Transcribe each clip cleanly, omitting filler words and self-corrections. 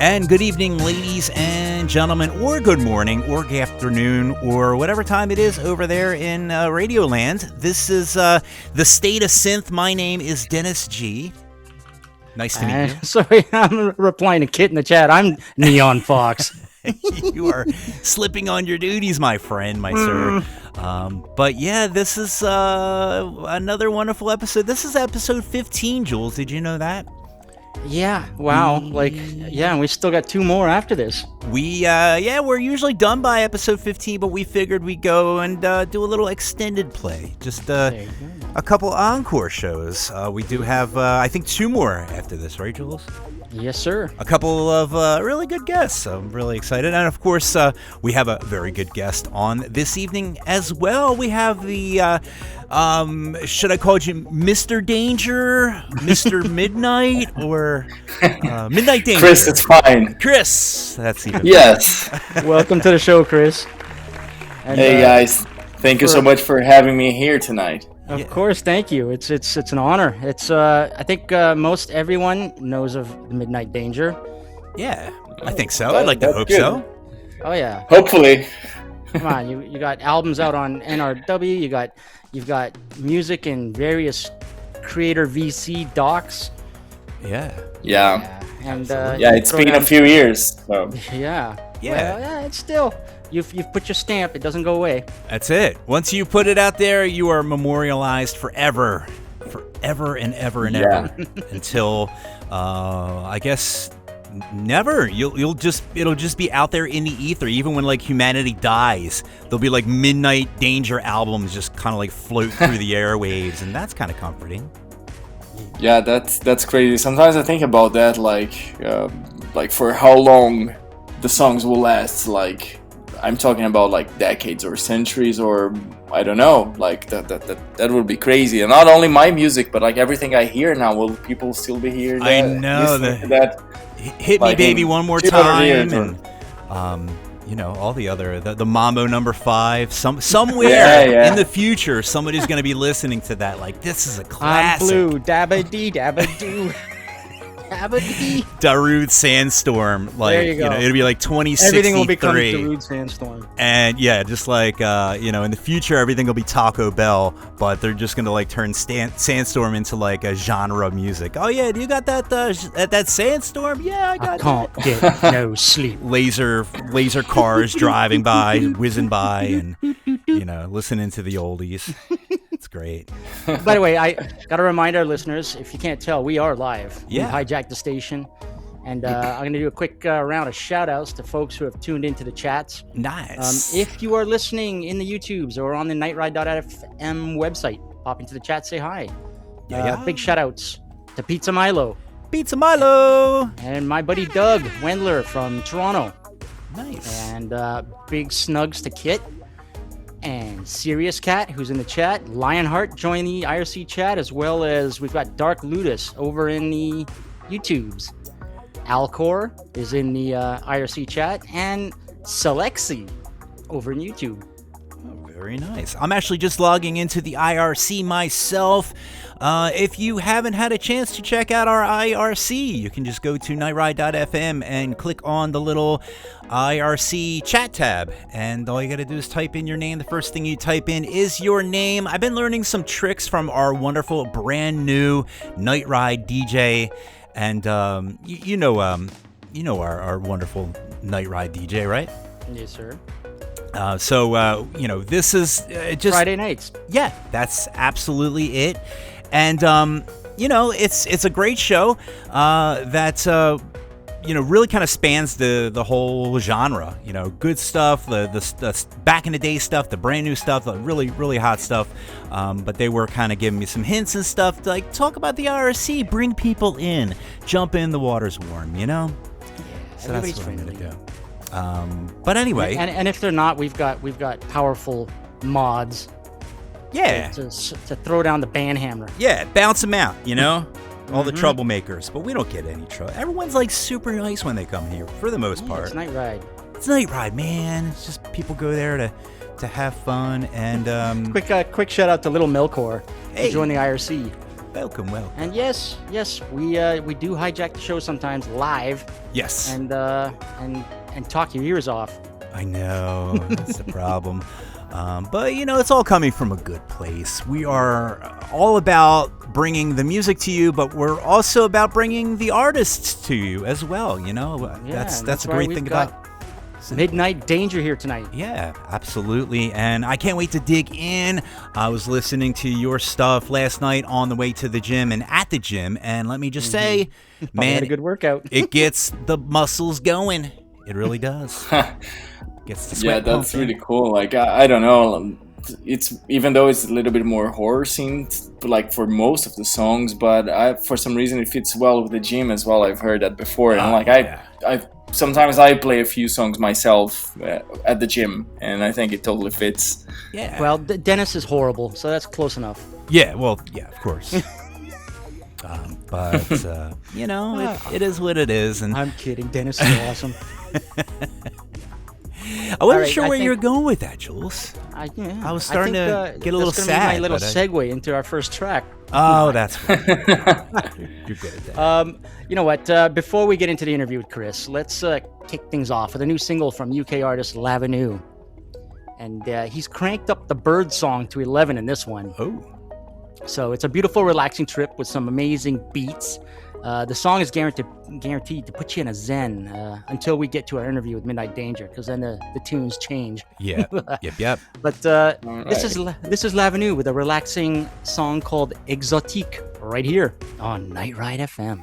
And good evening, ladies and gentlemen, or good morning, or good afternoon, or whatever time it is over there in Radioland. This is the State of Synth. My name is Dennis G. Nice to meet you. Sorry, I'm replying to Kit in the chat. I'm Neon Fawkes. You are slipping on your duties, my friend, my sir. But yeah, this is another wonderful episode. This is episode 15, Jules. Did you know that? Yeah, wow. We still got 2 more after this. We're usually done by episode 15, but we figured we'd go and do a little extended play. Just a couple encore shows. We do have, I think, 2 more after this, right, Jules? Yes, sir. A couple of really good guests, so I'm really excited. And, of course, we have a very good guest on this evening as well. We have the, should I call you Mr. Danger, Mr. Midnight, or Midnight Danger? Chris, it's fine. Chris, that's even Yes. Welcome to the show, Chris. And, hey, guys. Thank you so much for having me here tonight. Of course, thank you. It's an honor. It's I think most everyone knows of the Midnight Danger. Yeah, I think so. I'd like to hope so. Oh yeah. Hopefully. Come on, you got albums out on NRW. You've got music in various creator VC docs. Yeah. And it's been a few years. So. Yeah. Yeah. Well, yeah. It's still. You've put your stamp. It doesn't go away. That's it. Once you put it out there, you are memorialized forever and ever until I guess never. It'll just be out there in the ether. Even when like humanity dies, there'll be like Midnight Danger albums just kind of like float through the airwaves, and that's kind of comforting. Yeah, that's crazy. Sometimes I think about that, like for how long the songs will last. Like I'm talking about like decades or centuries, or I don't know. Like that would be crazy. And not only my music, but like everything I hear now, will people still be hearing that? I know that. Hit like Me Baby one more time, and all the other the Mambo number 5. Somewhere in the future, somebody's going to be listening to that. Like, this is a classic. I'm blue, dabba dee, dabba doo. Darude Sandstorm, like there you go. It'll be like 2063. Everything will become Darude Sandstorm. And yeah, just like in the future, everything will be Taco Bell, but they're just gonna like turn Sandstorm into like a genre of music. Oh yeah, do you got that Sandstorm? Yeah, I got. I can't get no sleep. Laser cars driving by, whizzing by, and listening to the oldies. It's great. By the way, I gotta remind our listeners, if you can't tell, we are live. Yeah. We hijacked the station, and I'm gonna do a quick round of shout outs to folks who have tuned into the chats. Nice. If you are listening in the YouTubes or on the nightride.fm website, pop into the chat, say hi. Big shout outs to Pizza Milo and my buddy Doug Wendler from Toronto. Nice. And big snugs to Kit and Serious Cat, who's in the chat. Lionheart joined the IRC chat, as well as we've got Dark Ludus over in the YouTubes. Alcor is in the IRC chat, and Selexi over in YouTube. Oh, very nice. I'm actually just logging into the IRC myself. If you haven't had a chance to check out our IRC, you can just go to nightride.fm and click on the little IRC chat tab, and all you gotta do is type in your name. The first thing you type in is your name. I've been learning some tricks from our wonderful brand new Night Ride DJ, and you know our wonderful Night Ride DJ, right? Yes, sir. This is just Friday nights. Yeah, that's absolutely it. And it's a great show that really kind of spans the whole genre. Good stuff, the back in the day stuff, the brand new stuff, the really, really hot stuff. But they were kind of giving me some hints and stuff to like talk about the IRC, bring people in, jump in, the water's warm, Yeah, so that's what I'm gonna do. But anyway, and if they're not, we've got powerful mods. Yeah. To throw down the band hammer. Yeah, bounce them out, all the troublemakers. But we don't get any trouble. Everyone's like super nice when they come here, for the most part. It's Night Ride. It's Night Ride, man. It's just people go there to have fun. And quick shout out to Little Melkor. Hey. Join the IRC. Welcome. And yes, we do hijack the show sometimes live Yes. and talk your ears off. I know, that's the problem. But, it's all coming from a good place. We are all about bringing the music to you, but we're also about bringing the artists to you as well, That's a great thing about Midnight Danger here tonight. Yeah, absolutely. And I can't wait to dig in. I was listening to your stuff last night on the way to the gym and at the gym, and let me just say, man, had a good workout. It gets the muscles going. It really does. Gets the sweat that's pumping. really cool. Like I don't know, it's even though it's a little bit more horror synced, like for most of the songs, but for some reason it fits well with the gym as well. I've heard that before, and I sometimes I play a few songs myself at the gym, and I think it totally fits. Yeah. Well, Dennis is horrible, so that's close enough. Yeah. Well. Yeah. Of course. But it is what it is, and I'm kidding. Dennis is awesome. I wasn't right, sure I where think- you were going with that, Jules. I was starting to get a little that's gonna sad. Be my little but segue into our first track. Oh, that's fine. You're good at that. You know what? Before we get into the interview with Chris, let's kick things off with a new single from UK artist Lavenu. And he's cranked up the Bird song to 11 in this one. Oh. So it's a beautiful, relaxing trip with some amazing beats. The song is guaranteed to put you in a zen until we get to our interview with Midnight Danger, because then the tunes change. Yeah. Yep. But this is Lavenu with a relaxing song called Exotique right here on Night Ride FM.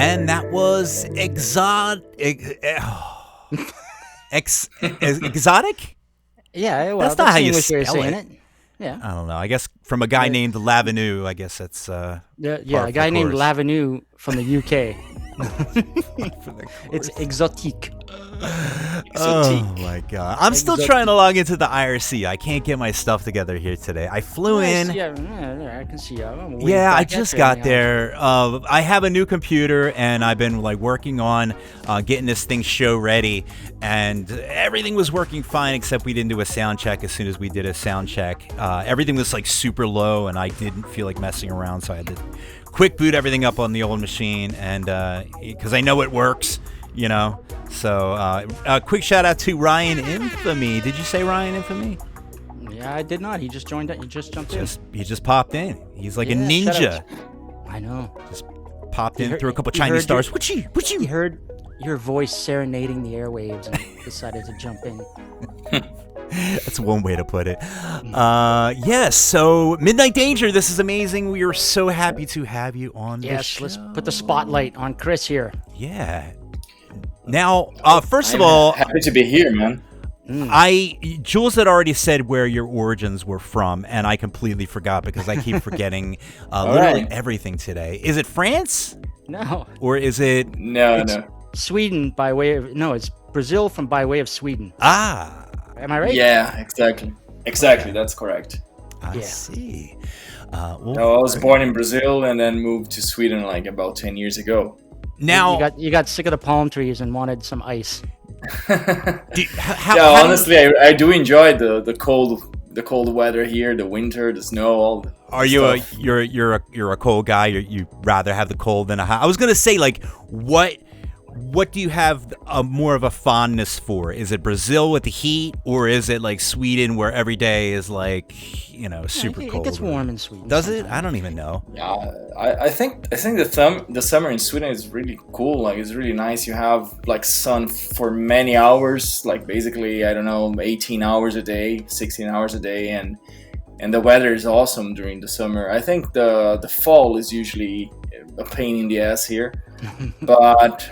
And that was exotic? Yeah, well, That's not how you English way of spell saying it. it. Yeah. I don't know. I guess from a guy named Lavenue, I guess that's Yeah, par a for guy the named course. Lavenue from the UK. For the It's course. exotique. Oh my god. I'm still trying to log into the IRC. I can't get my stuff together here today. I flew in. Yeah, I can see you. I'm way Yeah, I back at just you got anyhow. there. I have a new computer, and I've been like working on getting this thing show ready, and everything was working fine except we didn't do a sound check. As soon as we did a sound check, everything was like super low, and I didn't feel like messing around, so I had to quick boot everything up on the old machine, and because I know it works, you know. So quick shout out to Ryan Infamy. Did you say Ryan Infamy? Yeah, I did not. He just joined. He just jumped in. He just popped in. He's like a Yeah, shout ninja. out. I know. Just popped He in, heard- threw a couple he Chinese heard stars. you- Whatchie, He whatchie. heard your voice serenading the airwaves and decided to jump in. That's one way to put it. Yes, so Midnight Danger, this is amazing. We are so happy to have you on the Yes, show. let's put the spotlight on Chris here. Yeah. Now, first of I'm all, happy to be here, man. Jules had already said where your origins were from, and I completely forgot because I keep forgetting literally right. everything today. Is it France? No, Or is it... No. Sweden by way of it's Brazil from by way of Sweden. Ah, Am I right? Yeah, exactly. That's correct. I Yeah. see. Well, No, I was born in Brazil and then moved to Sweden like about 10 years ago. now... you got sick of the palm trees and wanted some ice. Yeah, honestly, I do enjoy the cold weather here, the winter, the snow, all. Are you you're a cold guy? You rather have the cold than a hot? I was gonna say, like, what do you have more of a fondness for? Is it Brazil with the heat, or is it like Sweden where every day is like, super cold? It gets warm in Sweden. Does it? I don't even know. Yeah, I think the summer in Sweden is really cool. Like, it's really nice. You have like sun for many hours, like basically, I don't know, 18 hours a day, 16 hours a day, and the weather is awesome during the summer. I think the fall is usually a pain in the ass here. But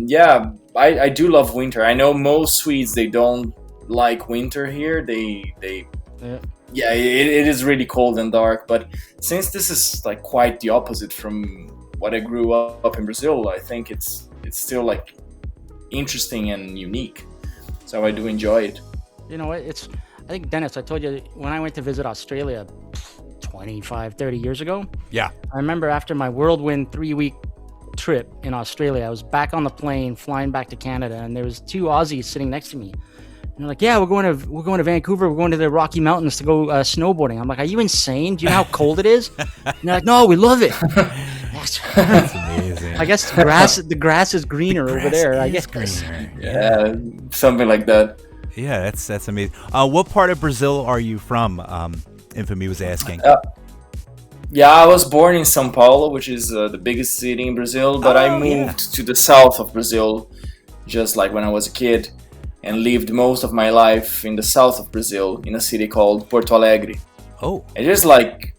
yeah, I do love winter. I know most Swedes, they don't like winter here. Yeah, it is really cold and dark. But since this is like quite the opposite from what I grew up in Brazil, I think it's still like interesting and unique. So I do enjoy it. You know what? I think, Dennis, I told you when I went to visit Australia 25, 30 years ago. Yeah. I remember after my whirlwind 3-week trip in Australia, I was back on the plane flying back to Canada, and there was 2 Aussies sitting next to me. And they're like, "Yeah, we're going to Vancouver. We're going to the Rocky Mountains to go snowboarding." I'm like, "Are you insane? Do you know how cold it is?" And they're like, "No, we love it." That's amazing. I guess the grass is greener over there. I guess. greener. Yeah, something like that. Yeah, that's amazing. What part of Brazil are you from? Infamy was asking. Yeah, I was born in São Paulo, which is the biggest city in Brazil, but I moved to the south of Brazil just like when I was a kid, and lived most of my life in the south of Brazil in a city called Porto Alegre. Oh, It is like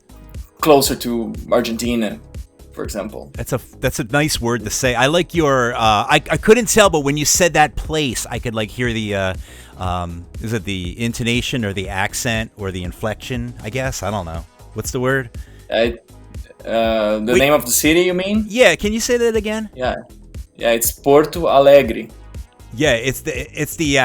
closer to Argentina, for example. that's a nice word to say. I like your. I couldn't tell, but when you said that place, I could like hear the. Is it the intonation or the accent or the inflection? I guess I don't know. What's the word? The name of the city, you mean? Yeah, can you say that again? Yeah, it's Porto Alegre. Yeah, it's the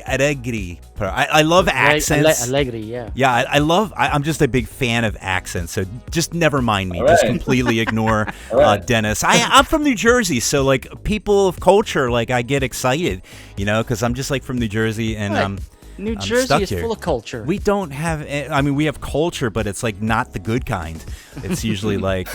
alegre part. I love accents. Alegre, yeah. Yeah, I'm just a big fan of accents, so just never mind me. All Just right. completely ignore All right. Dennis. I'm from New Jersey, so like people of culture, like I get excited, because I'm just like from New Jersey, and Right. New I'm Jersey stuck is here. full of culture. We don't have. I mean, we have culture, but it's like not the good kind. It's usually like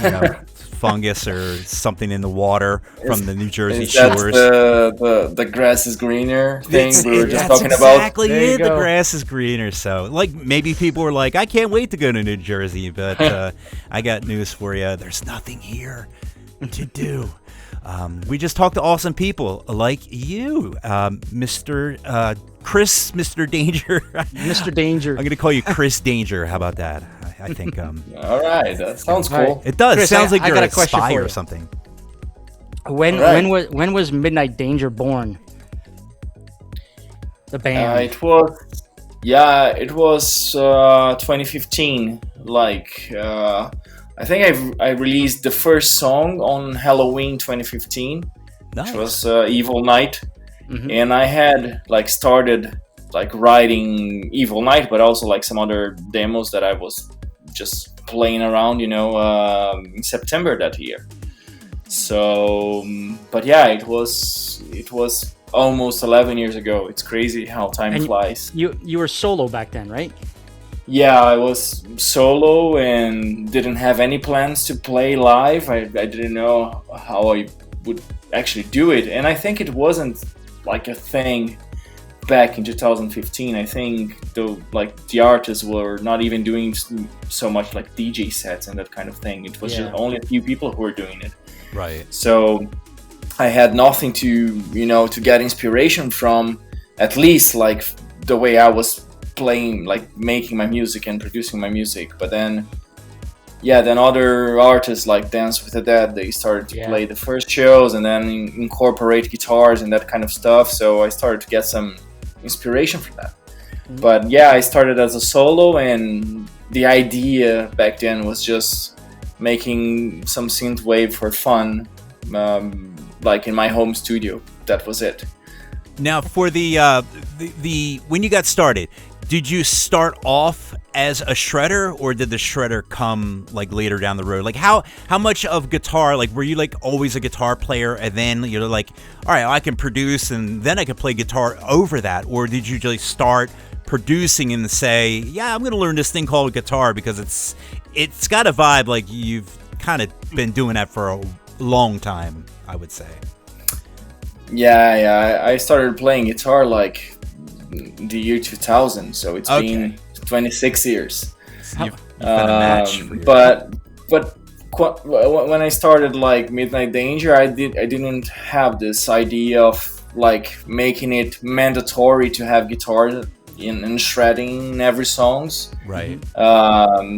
fungus or something in the water from the New Jersey Is that shores. the grass is greener thing we were just That's talking about? exactly There you it. The go. grass is greener. So, like, maybe people are like, I can't wait to go to New Jersey, but I got news for you. There's nothing here to do. We just talked to awesome people like you, Mr. Chris, Mr. Danger. Mr. Danger. I'm going to call you Chris Danger. How about that? I think All right, that sounds cool. it does. Chris, Sounds like I you're got a a question spy for or you. something. Right. when was Midnight Danger born? The band. It was 2015. Like I think I released the first song on Halloween 2015, Nice. which was Evil Night, Mhm. and I had like started like writing Evil Night, but also like some other demos that I was just playing around, in September that year. So, but yeah, it was almost 11 years ago. It's crazy how time And flies. You were solo back then, right? Yeah, I was solo and didn't have any plans to play live. I didn't know how I would actually do it, and I think it wasn't like a thing back in 2015. I think the artists were not even doing so much like DJ sets and that kind of thing. It was just only a few people who were doing it. Right. So I had nothing to get inspiration from, at least like the way I was playing, like making my music and producing my music. But then other artists like Dance with the Dead, they started to play the first shows and then incorporate guitars and that kind of stuff. So I started to get some inspiration from that. Mm-hmm. But yeah, I started as a solo, and the idea back then was just making some synthwave for fun, like in my home studio. That was it. Now, for the when you got started, did you start off as a shredder, or did the shredder come like later down the road? Like how much of guitar, like were you like always a guitar player, and then you're like, all right, I can produce and then I can play guitar over that, or did you just start producing and say, yeah, I'm gonna learn this thing called guitar because it's got a vibe, like you've kind of been doing that for a long time, I would say. Yeah, I started playing guitar like the year 2000, so it's been 26 years. You've been a match for your... But when I started like Midnight Danger, I didn't have this idea of like making it mandatory to have guitar in shredding in every songs. Right.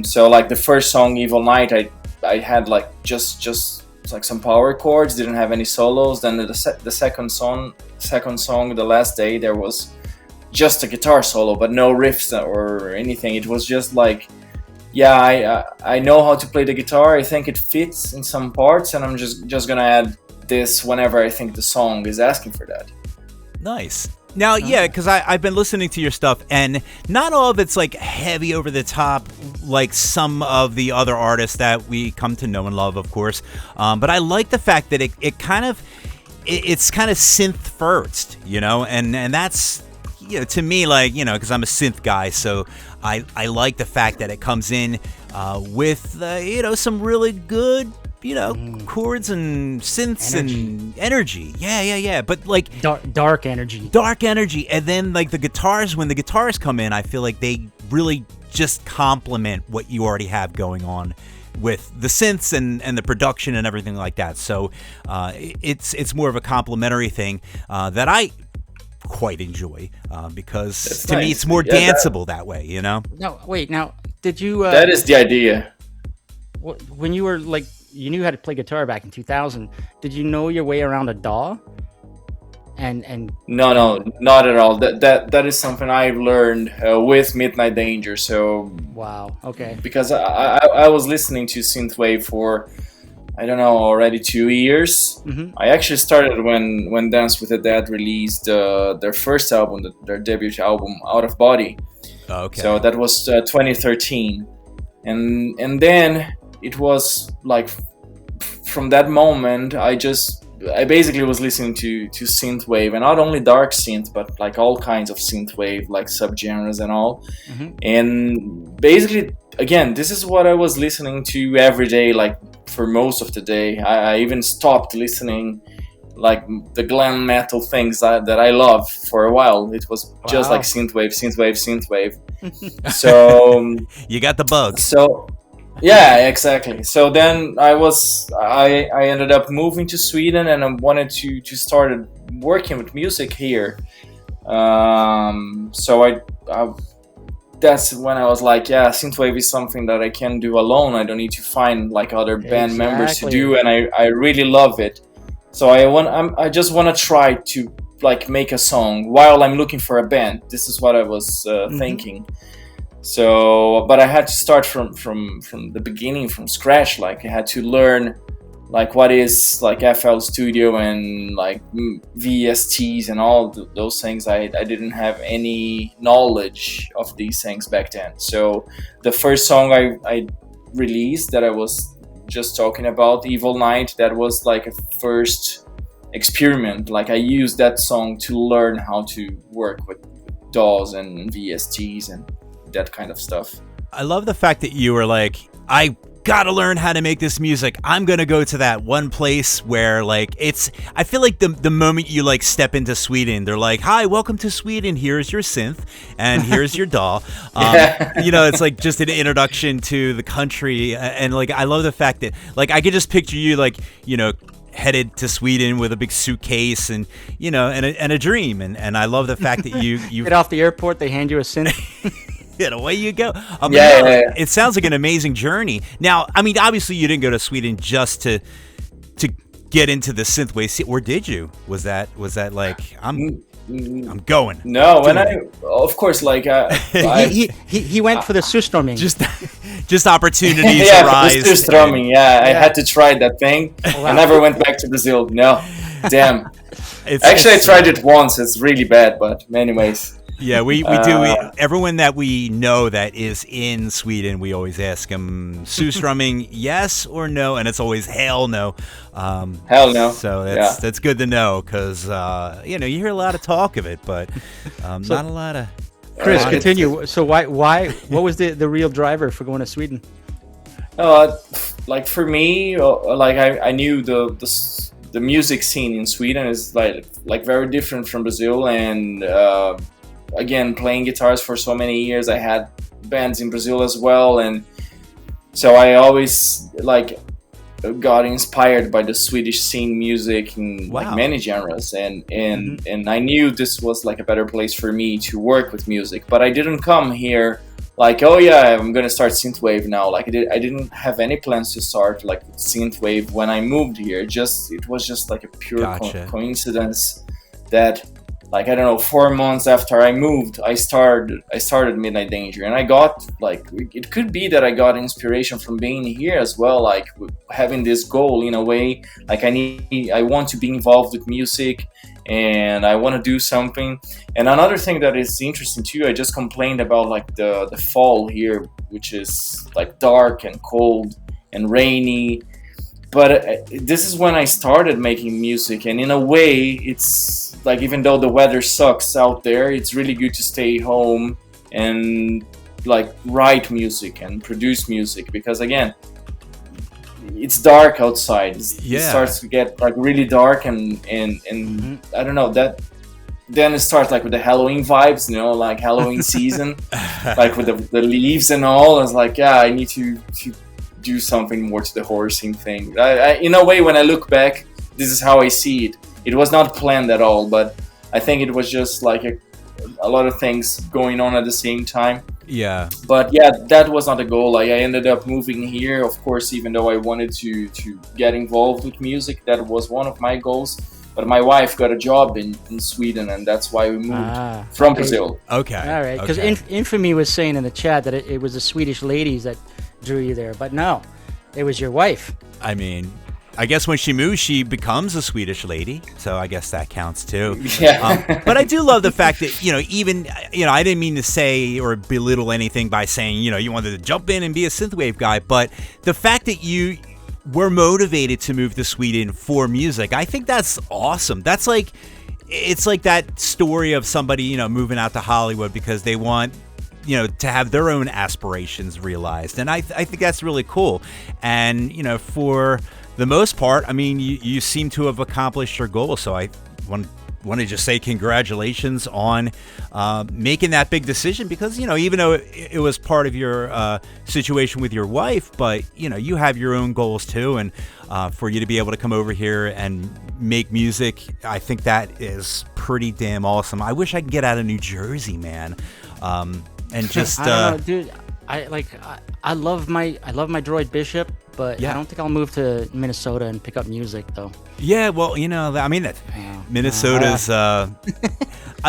So like the first song, Evil Night, I had like just like some power chords, didn't have any solos. Then the second song, The Last Day, there was just a guitar solo, but no riffs or anything. It was just like, I know how to play the guitar. I think it fits in some parts, and I'm just gonna add this whenever I think the song is asking for that. Nice. Now, yeah, because I've been listening to your stuff, and not all of it's like heavy over the top like some of the other artists that we come to know and love, of course. But I like the fact that it's kind of synth first, and that's, to me, like, because I'm a synth guy, so I like the fact that it comes in with some really good chords and synths and energy. Yeah. But like dark energy. And then like the guitars, when the guitars come in, I feel like they really just complement what you already have going on with the synths and the production and everything like that. So it's more of a complementary thing that I quite enjoy because That's to nice. me it's more danceable that way, No, wait. Now, did you? That is the idea. When you were like, you knew how to play guitar back in 2000. Did you know your way around a DAW? And No, not at all. That is something I've learned with Midnight Danger. So wow, okay. Because I was listening to synthwave for, I don't know, already 2 years. Mm-hmm. I actually started when Dance with the Dead released their first album, their debut album, Out of Body. Okay. So that was 2013, and then it was like from that moment I basically was listening to synthwave, and not only dark synth, but like all kinds of synthwave, like subgenres and all. Mm-hmm. And basically, again, this is what I was listening to every day, like for most of the day. I even stopped listening like the glam metal things that I love for a while. It was just like synthwave. So you got the bug. So yeah, exactly. So then I ended up moving to Sweden, and I wanted to start working with music here. So I that's when I was like, yeah, synthwave is something that I can do alone. I don't need to find like other band members to do, and I really love it. So I just want to try to like make a song while I'm looking for a band. This is what I was thinking. So, but I had to start from the beginning, from scratch. Like I had to learn like what is like FL Studio and like VSTs and all those things. I didn't have any knowledge of these things back then. So the first song I released that I was just talking about, Evil Night, that was like a first experiment. Like I used that song to learn how to work with DAWs and VSTs and that kind of stuff. I love the fact that you were like, I gotta learn how to make this music. I'm gonna go to that one place where like I feel like the moment you like step into Sweden, they're like, hi, welcome to Sweden, here's your synth and here's your DAW. You know, it's like just an introduction to the country. And like I love the fact that like I could just picture you like, you know, headed to Sweden with a big suitcase and, you know, and a dream. And I love the fact that you get off the airport, they hand you a synth. And away you go. Yeah. It sounds like an amazing journey. Now, I mean, obviously you didn't go to Sweden just to get into the synthwave, or did you? Was that like I'm going? No, when of course, like he went for the surströmming. Just opportunities yeah, arise. For the surströmming, I had to try that thing. Oh, wow. I never went back to Brazil. No, damn. Actually, I tried it once. It's really bad, but anyways. Yeah, we do. Everyone that we know that is in Sweden, we always ask them, surströmming, yes or no? And it's always hell no. Hell no. So that's good to know because, you know, you hear a lot of talk of it, but not a lot of... Chris, continue. So why? What was the real driver for going to Sweden? Like for me, like I knew the music scene in Sweden is like very different from Brazil, and again, playing guitars for so many years, I had bands in Brazil as well, and so I always like got inspired by the Swedish scene music in like many genres, and I knew this was like a better place for me to work with music. But I didn't come here like, oh yeah, I'm gonna start synthwave now. Like I didn't have any plans to start like synthwave when I moved here. It was just like a pure coincidence that, like, I don't know, 4 months after I moved, I started Midnight Danger, and I got like, it could be that I got inspiration from being here as well, like having this goal in a way, like I want to be involved with music and I want to do something. And another thing that is interesting too, I just complained about like the fall here, which is like dark and cold and rainy. But this is when I started making music, and in a way, it's like, even though the weather sucks out there, it's really good to stay home and like write music and produce music, because again, it's dark outside. It starts to get like really dark, and I don't know, that then it starts like with the Halloween vibes, you know, like Halloween season, like with the leaves and all. I was like, yeah, I need to do something more to the horror scene thing. I, in a way, when I look back, this is how I see it. It was not planned at all, but I think it was just like a lot of things going on at the same time. Yeah. But yeah, that was not a goal. Like, I ended up moving here, of course, even though I wanted to get involved with music. That was one of my goals. But my wife got a job in Sweden, and that's why we moved from Brazil. Okay. All right. Because Infamy was saying in the chat that it was the Swedish ladies that drew you there, but no, it was your wife. I mean, I guess when she moves, she becomes a Swedish lady, so I guess that counts too. Yeah. But I do love the fact that, you know, even, you know, I didn't mean to say or belittle anything by saying, you know, you wanted to jump in and be a synthwave guy, but the fact that you were motivated to move to Sweden for music, I think that's awesome. That's like, it's like that story of somebody, you know, moving out to Hollywood because they want, you know, to have their own aspirations realized. And I think that's really cool. And, you know, for the most part, I mean, you seem to have accomplished your goal. So I want to just say congratulations on making that big decision, because, you know, even though it was part of your situation with your wife, but, you know, you have your own goals too. And for you to be able to come over here and make music, I think that is pretty damn awesome. I wish I could get out of New Jersey, man. And just I don't know, dude. I love my droid Bishop, but I don't think I'll move to Minnesota and pick up music though. Yeah, well, I mean, Minnesota's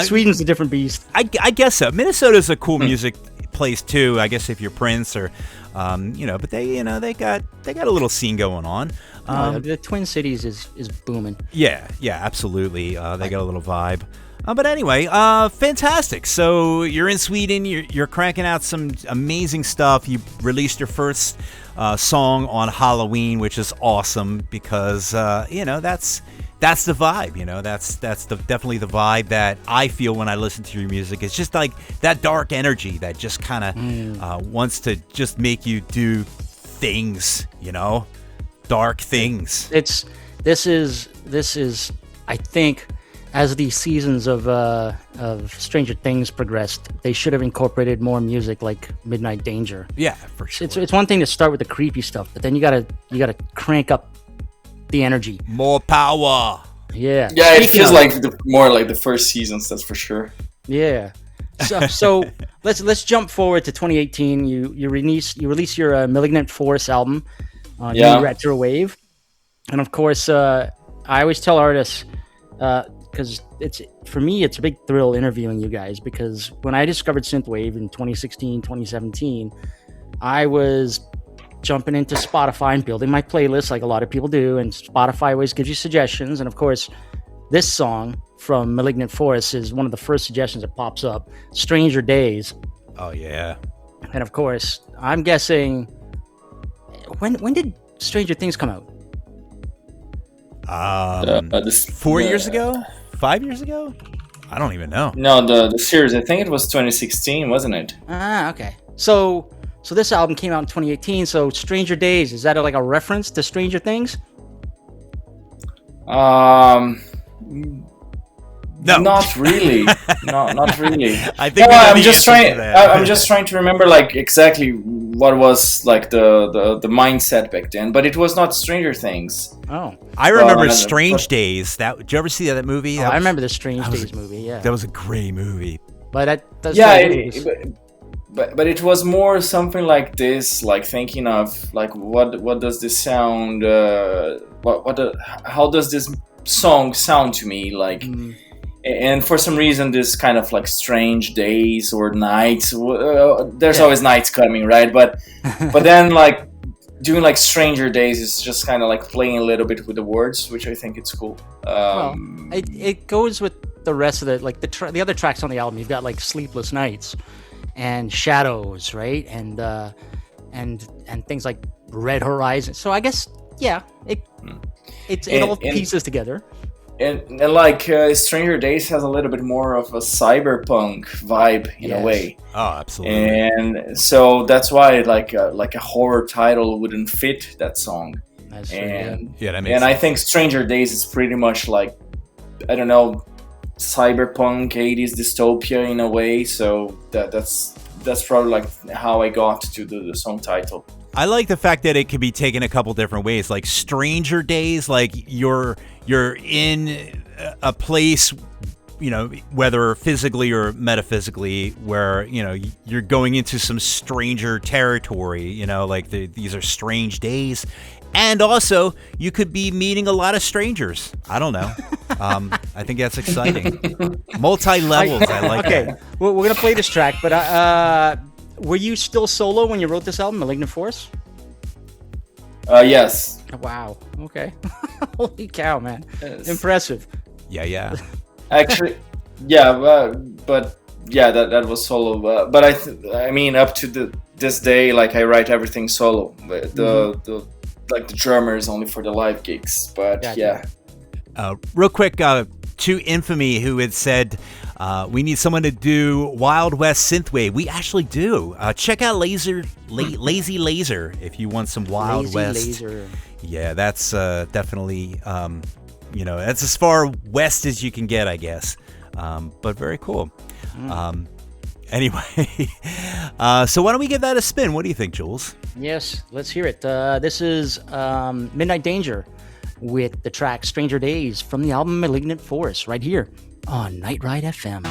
Sweden's a different beast. I guess so. Minnesota's a cool music place too. I guess if you're Prince or, but they got a little scene going on. The Twin Cities is booming. Yeah, absolutely. They got a little vibe. But anyway, fantastic. So you're in Sweden. You're cranking out some amazing stuff. You released your first song on Halloween, which is awesome because that's the vibe. That's definitely the vibe that I feel when I listen to your music. It's just like that dark energy that just kind of wants to just make you do things. Dark things. This is I think, as the seasons of Stranger Things progressed, they should have incorporated more music like Midnight Danger. Yeah, for sure. It's one thing to start with the creepy stuff, but then you gotta crank up the energy. More power. Yeah. Yeah, it feels like more like the first seasons. That's for sure. Yeah. So let's jump forward to 2018. You release your Malignant Force album on New Retro Wave, and of course, I always tell artists. Because for me, it's a big thrill interviewing you guys, because when I discovered synthwave in 2016, 2017, I was jumping into Spotify and building my playlist like a lot of people do, and Spotify always gives you suggestions, and of course, this song from Malignant Force is one of the first suggestions that pops up, Stranger Days. Oh, yeah. And of course, I'm guessing, when did Stranger Things come out? 4 years ago? 5 years ago? I don't even know. No, the series, I think it was 2016, wasn't it? Okay. So this album came out in 2018. So Stranger Days, is that like a reference to Stranger Things? No, not really. No, not really. I think I'm just trying to remember like exactly what was like the mindset back then. But it was not Stranger Things. Oh, I remember Strange Days. Did you ever see that movie? I remember the Strange Days movie. Yeah, that was a great movie. But but it was more something like this, like thinking of like what does this sound? How does this song sound to me? Like. And for some reason, this kind of like strange days or nights, there's always nights coming, right? But then like doing like Stranger Days is just kind of like playing a little bit with the words, which I think it's cool. It goes with the rest of the other tracks on the album. You've got like Sleepless Nights and Shadows, right? And things like Red Horizon. So I guess it all pieces together. And like Stranger Days has a little bit more of a cyberpunk vibe in a way. Oh, absolutely. And so that's why like a horror title wouldn't fit that song. That's true. And that makes sense. I think Stranger Days is pretty much like, I don't know, cyberpunk 80s dystopia in a way. So that's probably like how I got to the song title. I like the fact that it can be taken a couple different ways. Like Stranger Days, like you're in a place, whether physically or metaphysically, where you're going into some stranger territory. Like these are strange days, and also you could be meeting a lot of strangers. I don't know. I think that's exciting. Multi-levels. I like that. Okay, well, we're gonna play this track, but were you still solo when you wrote this album, Malignant Force? Yes. Wow. Okay. Holy cow, man! Yes. Impressive. Yeah. Actually, but that was solo. But I mean, up to this day, like I write everything solo. The drummer is only for the live gigs. But real quick, to Infamy, who had said. We need someone to do Wild West Synthwave. We actually do. Check out Lazy Laser if you want some Wild West. Laser. Yeah, that's definitely, that's as far west as you can get, I guess. But very cool. Anyway, so why don't we give that a spin? What do you think, Jules? Yes, let's hear it. This is Midnight Danger with the track Stranger Days from the album Malignant Force right here on Night Ride FM.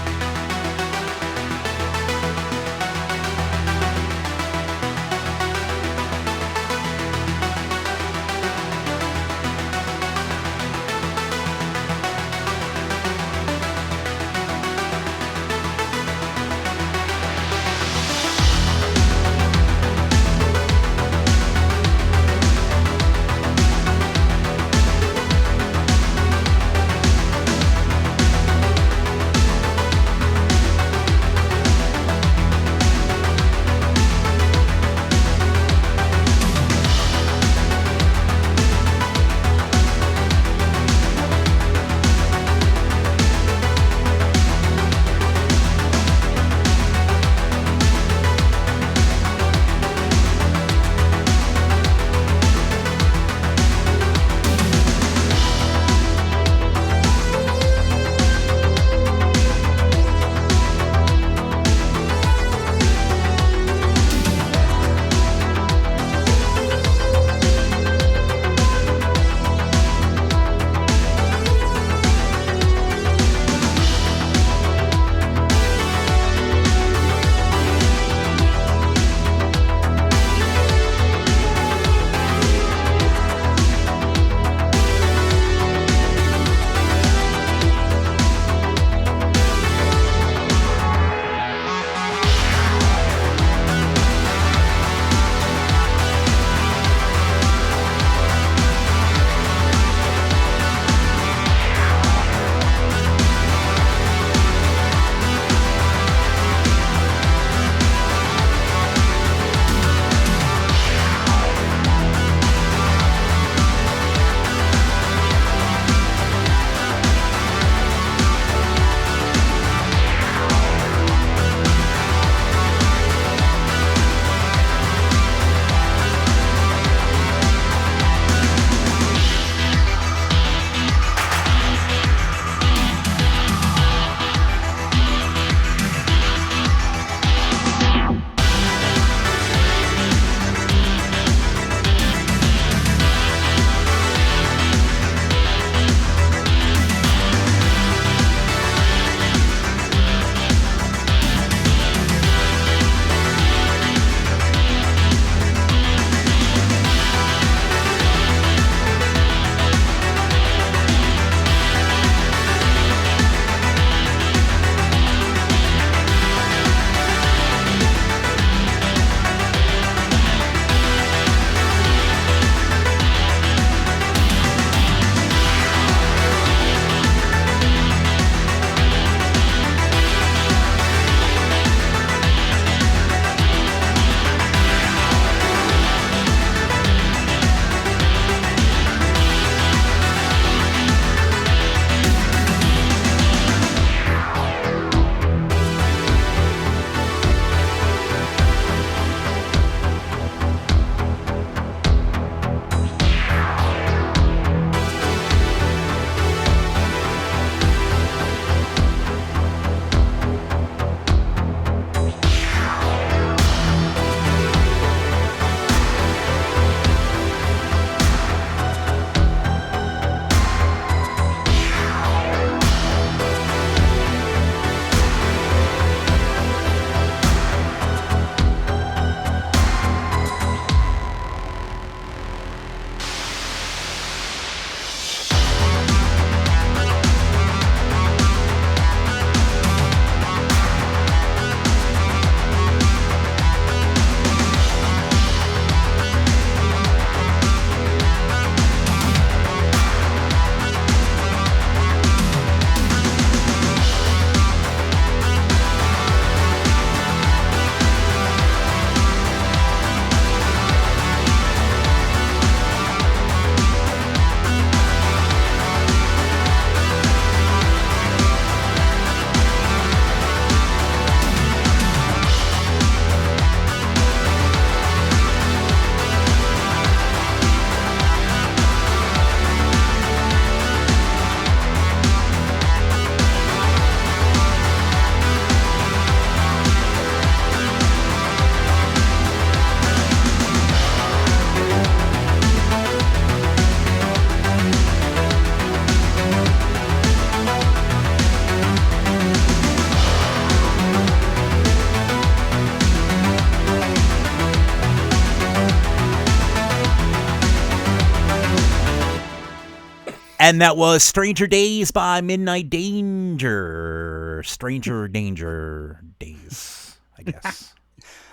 And that was Stranger Days by Midnight Danger. Stranger Danger Days, I guess.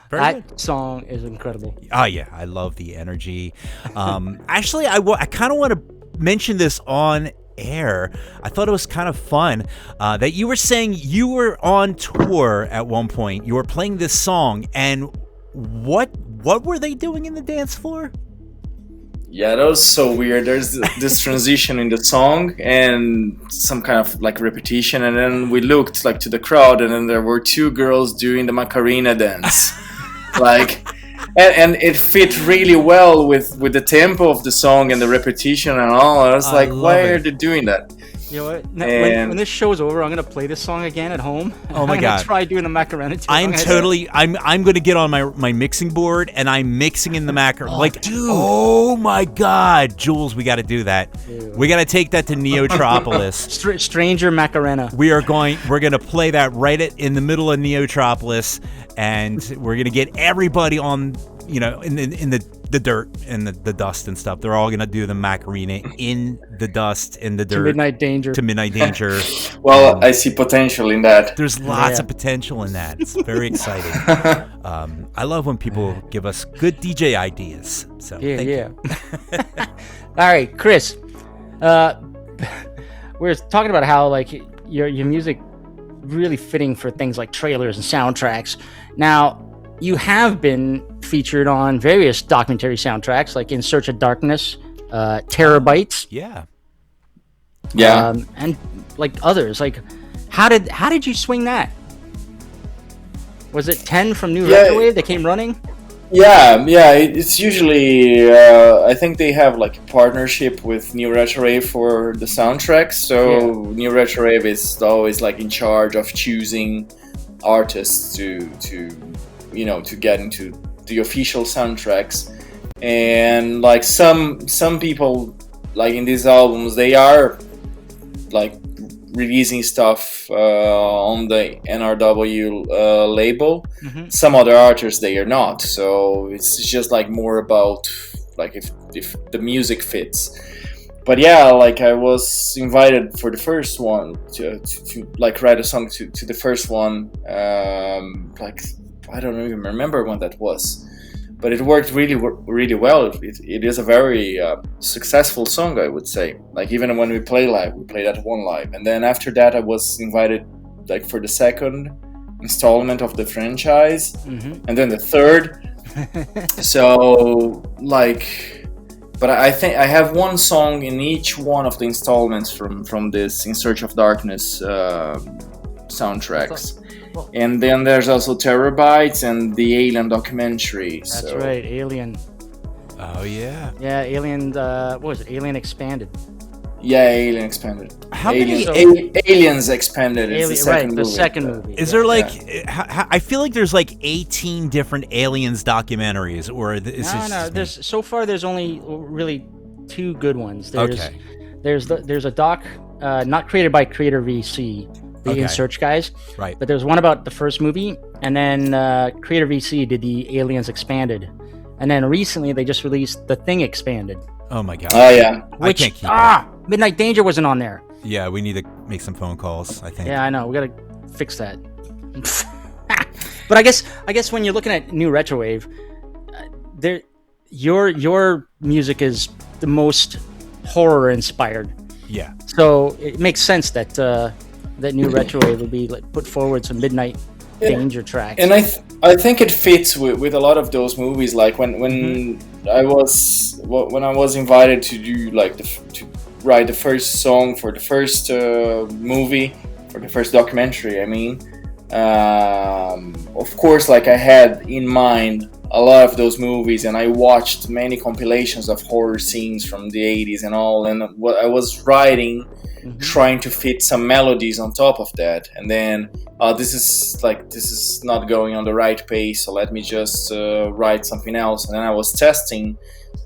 Very That good. song is incredible. Oh, yeah. I love the energy. Actually, I kind of want to mention this on air. I thought it was kind of fun that you were saying you were on tour at one point. You were playing this song, and what were they doing in the dance floor? Yeah, that was so weird. There's this transition in the song and some kind of like repetition, and then we looked like to the crowd, and then there were two girls doing the Macarena dance, like, and it fit really well with the tempo of the song and the repetition and all. I was like, why are they doing that? You know what? And- When this show's over, I'm gonna play this song again at home. Oh my I'm God. gonna try doing the Macarena too. I'm gonna get on my mixing board, and I'm mixing in the Macarena. Dude. Oh my God, Jules, we got to do that. Dude. We got to take that to Neotropolis. Stranger Macarena. We're gonna play that right in the middle of Neotropolis, and we're gonna get everybody on, in the dirt and the dust and stuff. They're all gonna do the Macarena in the dust, in the dirt. To Midnight Danger. To Midnight Danger. Well, I see potential in that. There's lots Yeah. of potential in that. It's very exciting. I love when people give us good DJ ideas. So thank you. Yeah. All right, Chris. We're talking about how like your music really fitting for things like trailers and soundtracks. Now, you have been featured on various documentary soundtracks, like In Search of Darkness, Terabytes, Yeah. Yeah. and like others. Like, how did you swing that? Was it 10 from New Yeah. Retrowave that came running? Yeah. It's usually I think they have like a partnership with New Retrowave for the soundtracks. So New Retrowave is always like in charge of choosing artists to get into the official soundtracks. And like some people like in these albums, they are like releasing stuff on the NRW label. Mm-hmm. Some other artists they are not, so it's just like more about like if the music fits. But yeah, like I was invited for the first one to like write a song to the first one. Like I don't even remember when that was, but it worked really well. It is a very successful song, I would say. Like even when we play live, we play that one live, and then after that I was invited like for the second installment of the franchise, and then the third. So like, but I think I have one song in each one of the installments from this In Search of Darkness soundtracks. And then there's also Terabytes and the Alien documentary. That's right, Alien. Oh yeah. Yeah, Alien. What was it? Alien Expanded. Yeah, Alien Expanded. How many? Aliens Expanded is the second right, movie. the second movie. Is there like? I feel like there's like 18 different Aliens documentaries, or is this? No. There's only really two good ones. Okay. There's a doc, not created by Creator VC, the Okay. In Search guys, Right. but there's one about the first movie, and then Creator VC did the Aliens Expanded, and then recently they just released The Thing Expanded. Oh my God. Oh yeah. I can't keep up. Midnight Danger wasn't on there. Yeah, we need to make some phone calls, I think. Yeah, I know. We gotta fix that. But I guess when you're looking at New Retrowave, your music is the most horror inspired. Yeah. So it makes sense that that New Retrowave would be like put forward some Midnight Danger tracks. And I think it fits with a lot of those movies. Like when I was invited to do like to write the first song for the first movie, for the first documentary. I mean, of course, like I had in mind a lot of those movies, and I watched many compilations of horror scenes from the 80s and all. And what I was writing, trying to fit some melodies on top of that, and then this is not going on the right pace, so let me just write something else. And then I was testing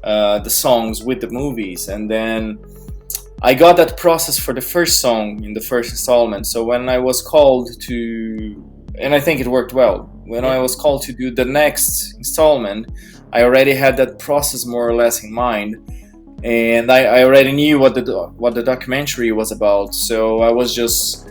the songs with the movies, and then I got that process for the first song in the first installment. So when I was called to, and I think it worked well, when I was called to do the next installment, I already had that process more or less in mind. and I already knew what the documentary was about. So I was just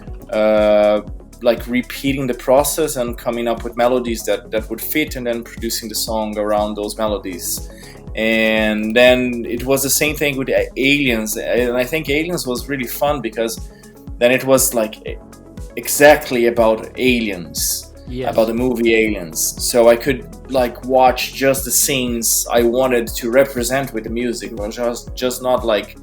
like repeating the process and coming up with melodies that would fit, and then producing the song around those melodies. And then it was the same thing with Aliens, and I think Aliens was really fun because then it was like exactly about aliens. Yes. About the movie Aliens, so I could like watch just the scenes I wanted to represent with the music. It was just not like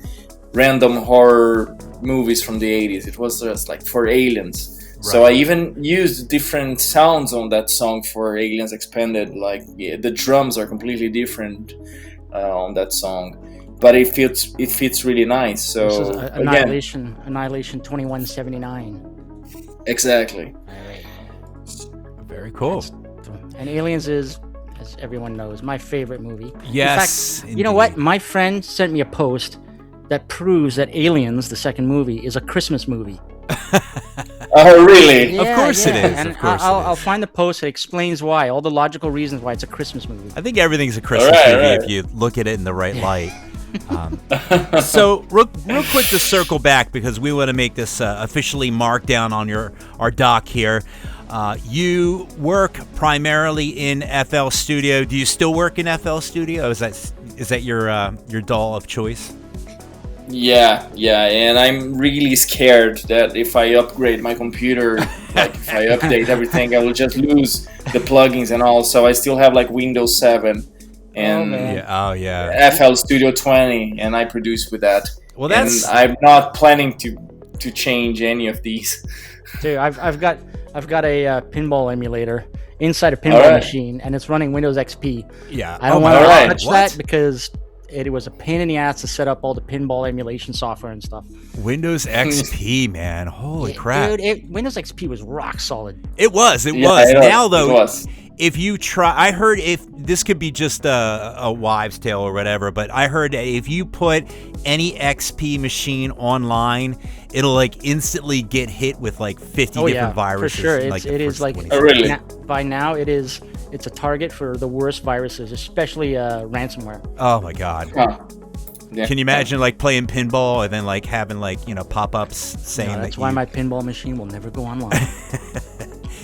random horror movies from the 80s. It was just like for aliens. Right. So I even used different sounds on that song for Aliens Expanded. Like the drums are completely different on that song, but it fits really nice. So this is Annihilation 2179. Exactly. Very cool. And Aliens is, as everyone knows, my favorite movie. Yes. In fact, you know what? My friend sent me a post that proves that Aliens, the second movie, is a Christmas movie. Oh, really? Yeah, of course it is. And of course I'll find the post that explains why, all the logical reasons why it's a Christmas movie. I think everything's a Christmas movie if you look at it in the right light. So real quick to circle back, because we want to make this officially marked down on our doc here. You work primarily in FL Studio. Do you still work in FL Studio? Is that your DAW of choice? Yeah, and I'm really scared that if I upgrade my computer, like if I update everything, I will just lose the plugins and all. So I still have like Windows 7 and FL Studio 20, and I produce with that. Well, and I'm not planning to change any of these. Dude, I've got a pinball emulator inside a pinball machine, and it's running Windows XP. Yeah, I don't want to touch that because it was a pain in the ass to set up all the pinball emulation software and stuff. Windows XP, man, holy crap! Dude, Windows XP was rock solid. It was. Now though, if you try, I heard if this could be just a wives' tale or whatever, but I heard that if you put any XP machine online, it'll like instantly get hit with like 50 different viruses. For sure. Like it is like really? By now it's a target for the worst viruses, especially ransomware. Oh my god. Huh. Yeah. Can you imagine like playing pinball and then like having like, pop-ups saying that's why my pinball machine will never go online.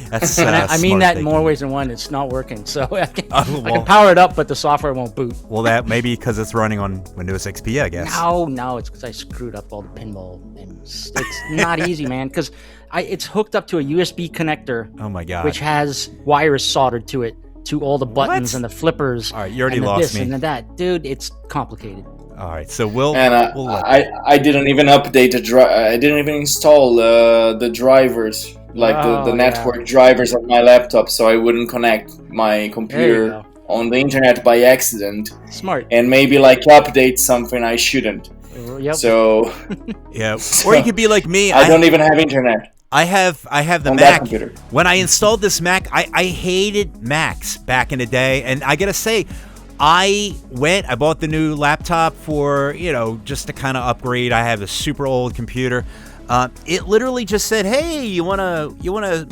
That's I mean that in more ways than one. It's not working, so I can power it up, but the software won't boot. Well, that maybe because it's running on Windows XP, I guess. No, it's because I screwed up all the pinball. It's not easy, man, because it's hooked up to a USB connector. Oh my god! Which has wires soldered to it, to all the buttons and the flippers. All right, you already lost me. And that, dude, it's complicated. All right, so we'll I didn't even update I didn't even install the drivers. Like the network drivers of my laptop, so I wouldn't connect my computer on the internet by accident. Smart. And maybe like update something I shouldn't. Yep. So yeah, or you could be like me. I don't even have internet. I have the on Mac. That computer. When I installed this Mac, I hated Macs back in the day, and I gotta say, I bought the new laptop for just to kind of upgrade. I have a super old computer. It literally just said, "Hey, you wanna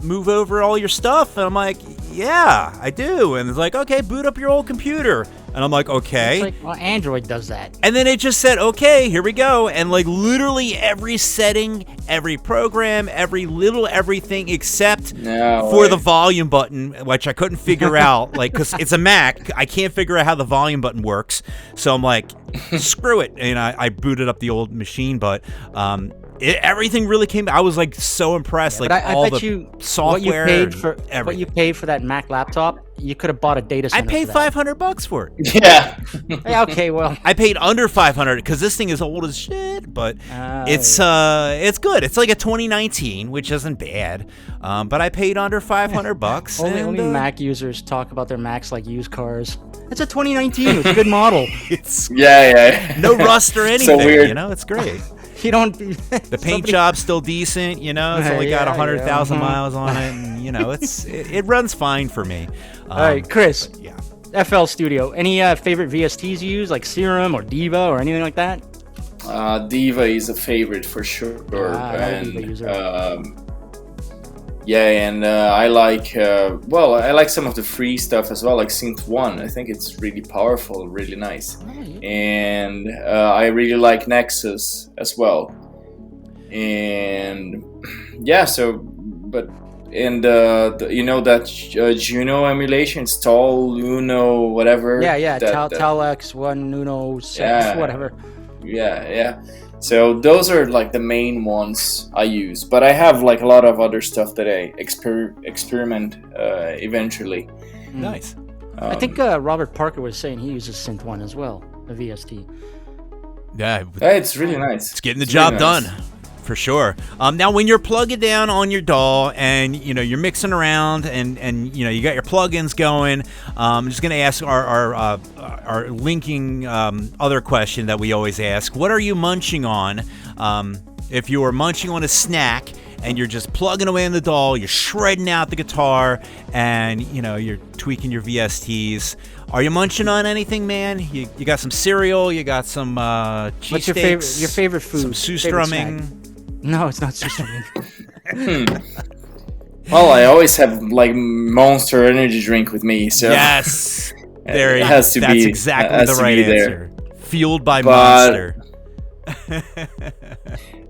move over all your stuff?" And I'm like, "Yeah, I do." And it's like, "Okay, boot up your old computer." And I'm like, "Okay." It's like, well, Android does that. And then it just said, "Okay, here we go." And like literally every setting, every program, everything except for the volume button, which I couldn't figure out, like, because it's a Mac, I can't figure out how the volume button works. So I'm like, screw it. And I booted up the old machine, but everything really came. I was like so impressed, like all the software. What you paid for that Mac laptop, you could have bought a data center. I paid $500 for it. Yeah. Okay, well, I paid under $500 because this thing is old as shit, but it's good. It's like a 2019, which isn't bad. But I paid under $500. Only Mac users talk about their Macs like used cars. It's a 2019. It's a good model. It's no rust or anything. So weird. It's great. You don't. The paint job's still decent. It's only got 100,000 miles on it, and it runs fine for me. All right, Chris. FL Studio. Any favorite VSTs you use, like Serum or Diva or anything like that? Diva is a favorite for sure. I'm a Diva user. Yeah, and I like I like some of the free stuff as well, like Synth One. I think it's really powerful, really nice, and I really like Nexus as well. And yeah, so but and you know that Juno emulation, Stall, Uno, whatever. Yeah, that, Talex, One, Uno, 6, whatever. Yeah. So those are like the main ones I use, but I have like a lot of other stuff that I experiment eventually. Nice. I think Robert Parker was saying he uses Synth One as well, the VST. Yeah, it's really nice. It's getting the job done. For sure. Now, when you're plugging down on your DAW and you're mixing around and you got your plugins going, I'm just gonna ask our linking other question that we always ask: what are you munching on? If you are munching on a snack and you're just plugging away in the DAW, you're shredding out the guitar, and you're tweaking your VSTs. Are you munching on anything, man? You got some cereal, you got some cheese steaks. Your favorite food? Some Sue-strumming. No, it's not Sue-strumming. Well, I always have like Monster energy drink with me, so yes, there it has to be. That's exactly the right answer. Fueled by Monster.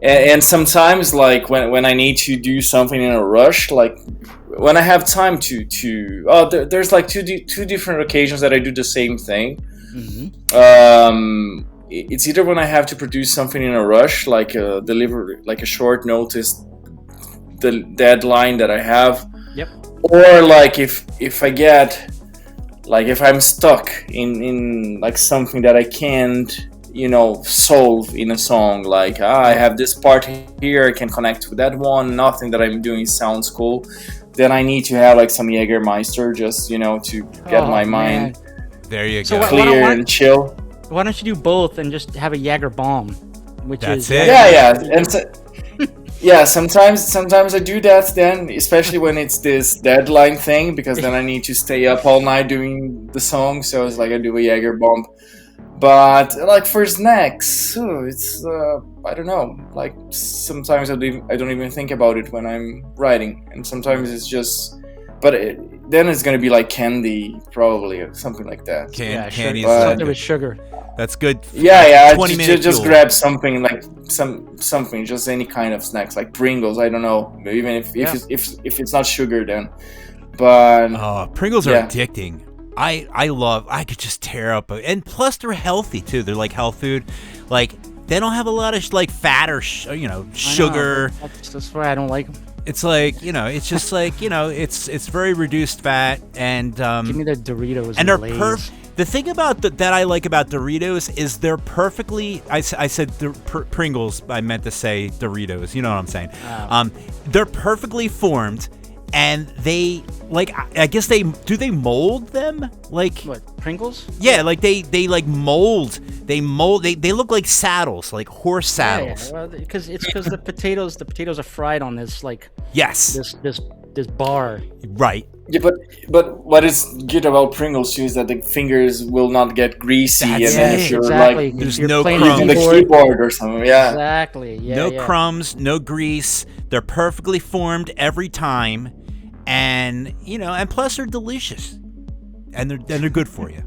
And sometimes, like when I need to do something in a rush, like when I have time there's like two different occasions that I do the same thing. Mm-hmm. It's either when I have to produce something in a rush, like deliver like a short notice, the deadline that I have. Yep. Or like if I get, like if I'm stuck in like something that I can't solve in a song, like I have this part here, I can connect with that one, nothing that I'm doing sounds cool, then I need to have like some Jägermeister just to get my mind there you go. clear and chill. Why don't you do both and just have a Jager bomb? That's it. Yeah, and sometimes I do that then, especially when it's this deadline thing, because then I need to stay up all night doing the song. So it's like I do a Jager bomb. But like for snacks, it's I don't know. Like sometimes I don't even think about it when I'm writing, and sometimes it's just. But then it's gonna be like candy, probably, or something like that. Candy, something with sugar. That's good. Yeah. 20-minute just grab something like something, just any kind of snacks, like Pringles. I don't know, even if it's not sugar, then. But Pringles are addicting. I could just tear up, and plus they're healthy too. They're like health food, like they don't have a lot of like fat or sugar. That's why I don't like them. It's like it's just like it's very reduced fat, and give me the Doritos and they're Lay's. The thing about that I like about Doritos is they're perfectly. I said Pringles. I meant to say Doritos. You know what I'm saying? Oh. They're perfectly formed, and they like. I guess they mold them like what, Pringles? Yeah, like they like mold. They look like saddles, like horse saddles. Yeah. Well, because the potatoes are fried on this like this bar. Right. Yeah, but what is good about Pringles too is that the fingers will not get greasy, and then if you're exactly. like there's you're no playing crumbs. the keyboard or something, Exactly. Yeah. No crumbs, no grease. They're perfectly formed every time, and and plus they're delicious, and they're good for you.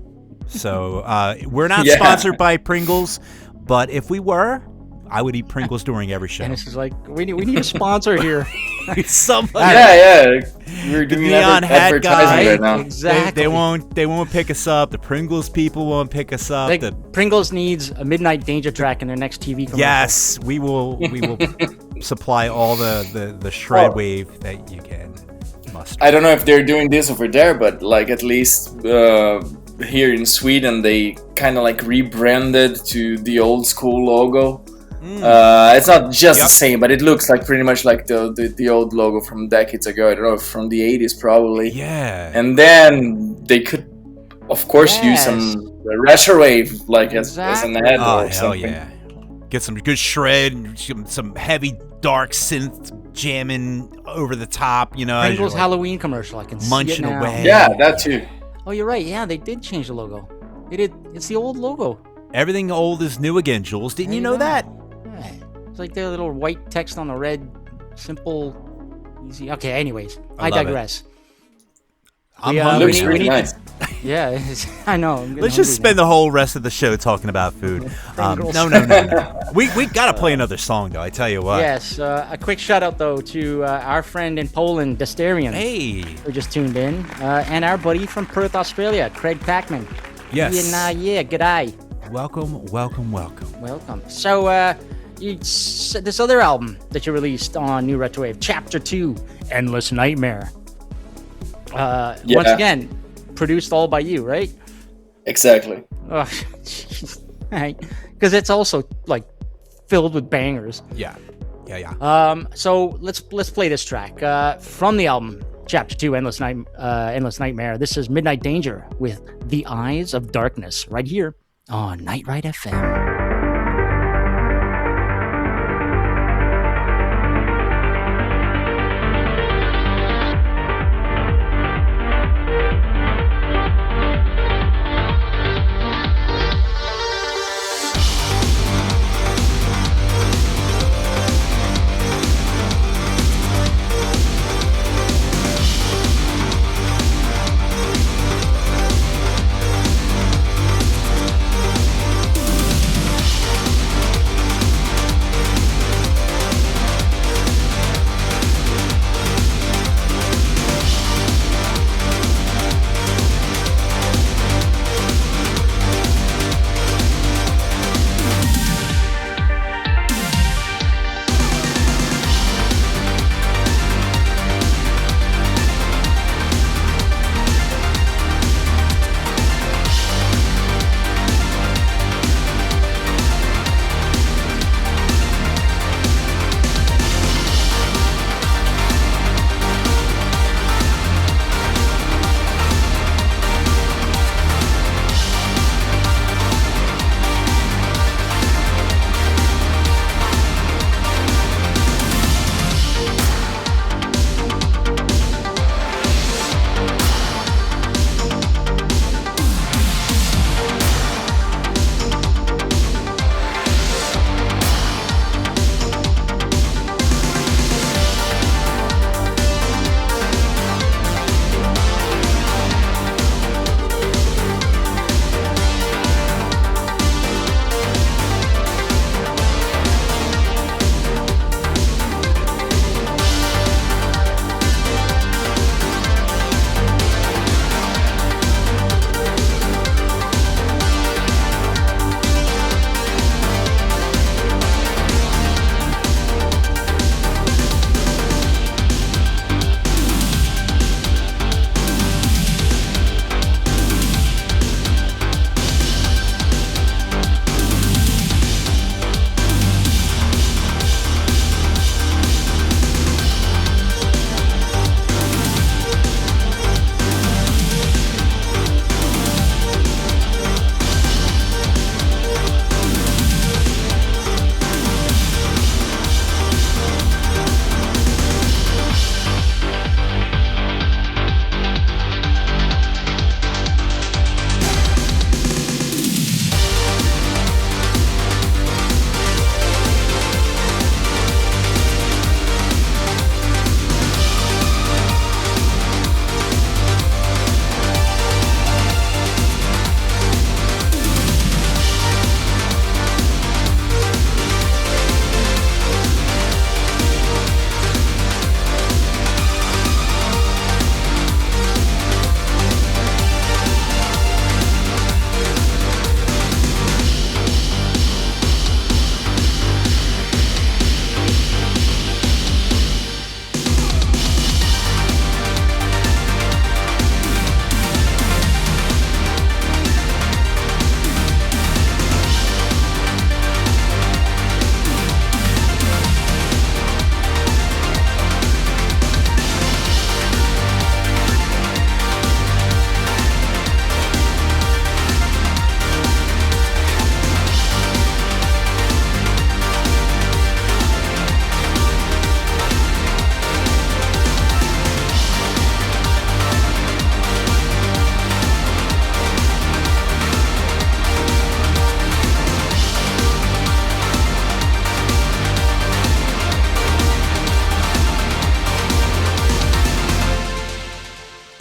So we're not sponsored by Pringles, but if we were, I would eat Pringles during every show. And it's like we need a sponsor here. Somebody. We're doing Neon hat advertising guy. right now. Exactly. They won't pick us up. The Pringles people won't pick us up. Pringles needs a Midnight Danger track in their next TV commercial. Yes, we will supply all the shred wave that you can muster. I don't know if they're doing this over there, but like at least here in Sweden, they kind of like rebranded to the old school logo. It's not just the same, but it looks like pretty much like the old logo from decades ago. I don't know, from the 80s probably. Yeah. And then they could, of course, use some retro wave like as an ad or something. Hell yeah. Get some good shred, some heavy dark synth jamming over the top, Pringles Halloween commercial, I can munching see it now. away. Yeah, that too. Oh, you're right. Yeah, they did change the logo. They did. It's the old logo. Everything old is new again, Jules. Didn't you know that? Yeah. It's like the little white text on the red, simple, Easy. Okay. Anyways, I love it. digress. I'm We, hungry. Looks we really need- nice. Yeah, I know. I'm getting Let's just hungry spend the whole rest of the show talking about food. Pringles. No. We got to play another song, though. I tell you now. what. Yes. A quick shout out though to our friend in Poland, Desterian, Hey. who just tuned in, and our buddy from Perth, Australia, Craig Packman. Yes. Yeah. G'day. Welcome. Welcome. So, this other album that you released on New Retrowave, Chapter 2, Endless Nightmare. Once again, produced all by you, right? Exactly. Oh, jeez. Right. Because it's also like filled with bangers. Yeah. So let's play this track from the album Chapter 2, Endless Nightmare. This is Midnight Danger with The Eyes of Darkness right here on Night Ride FM.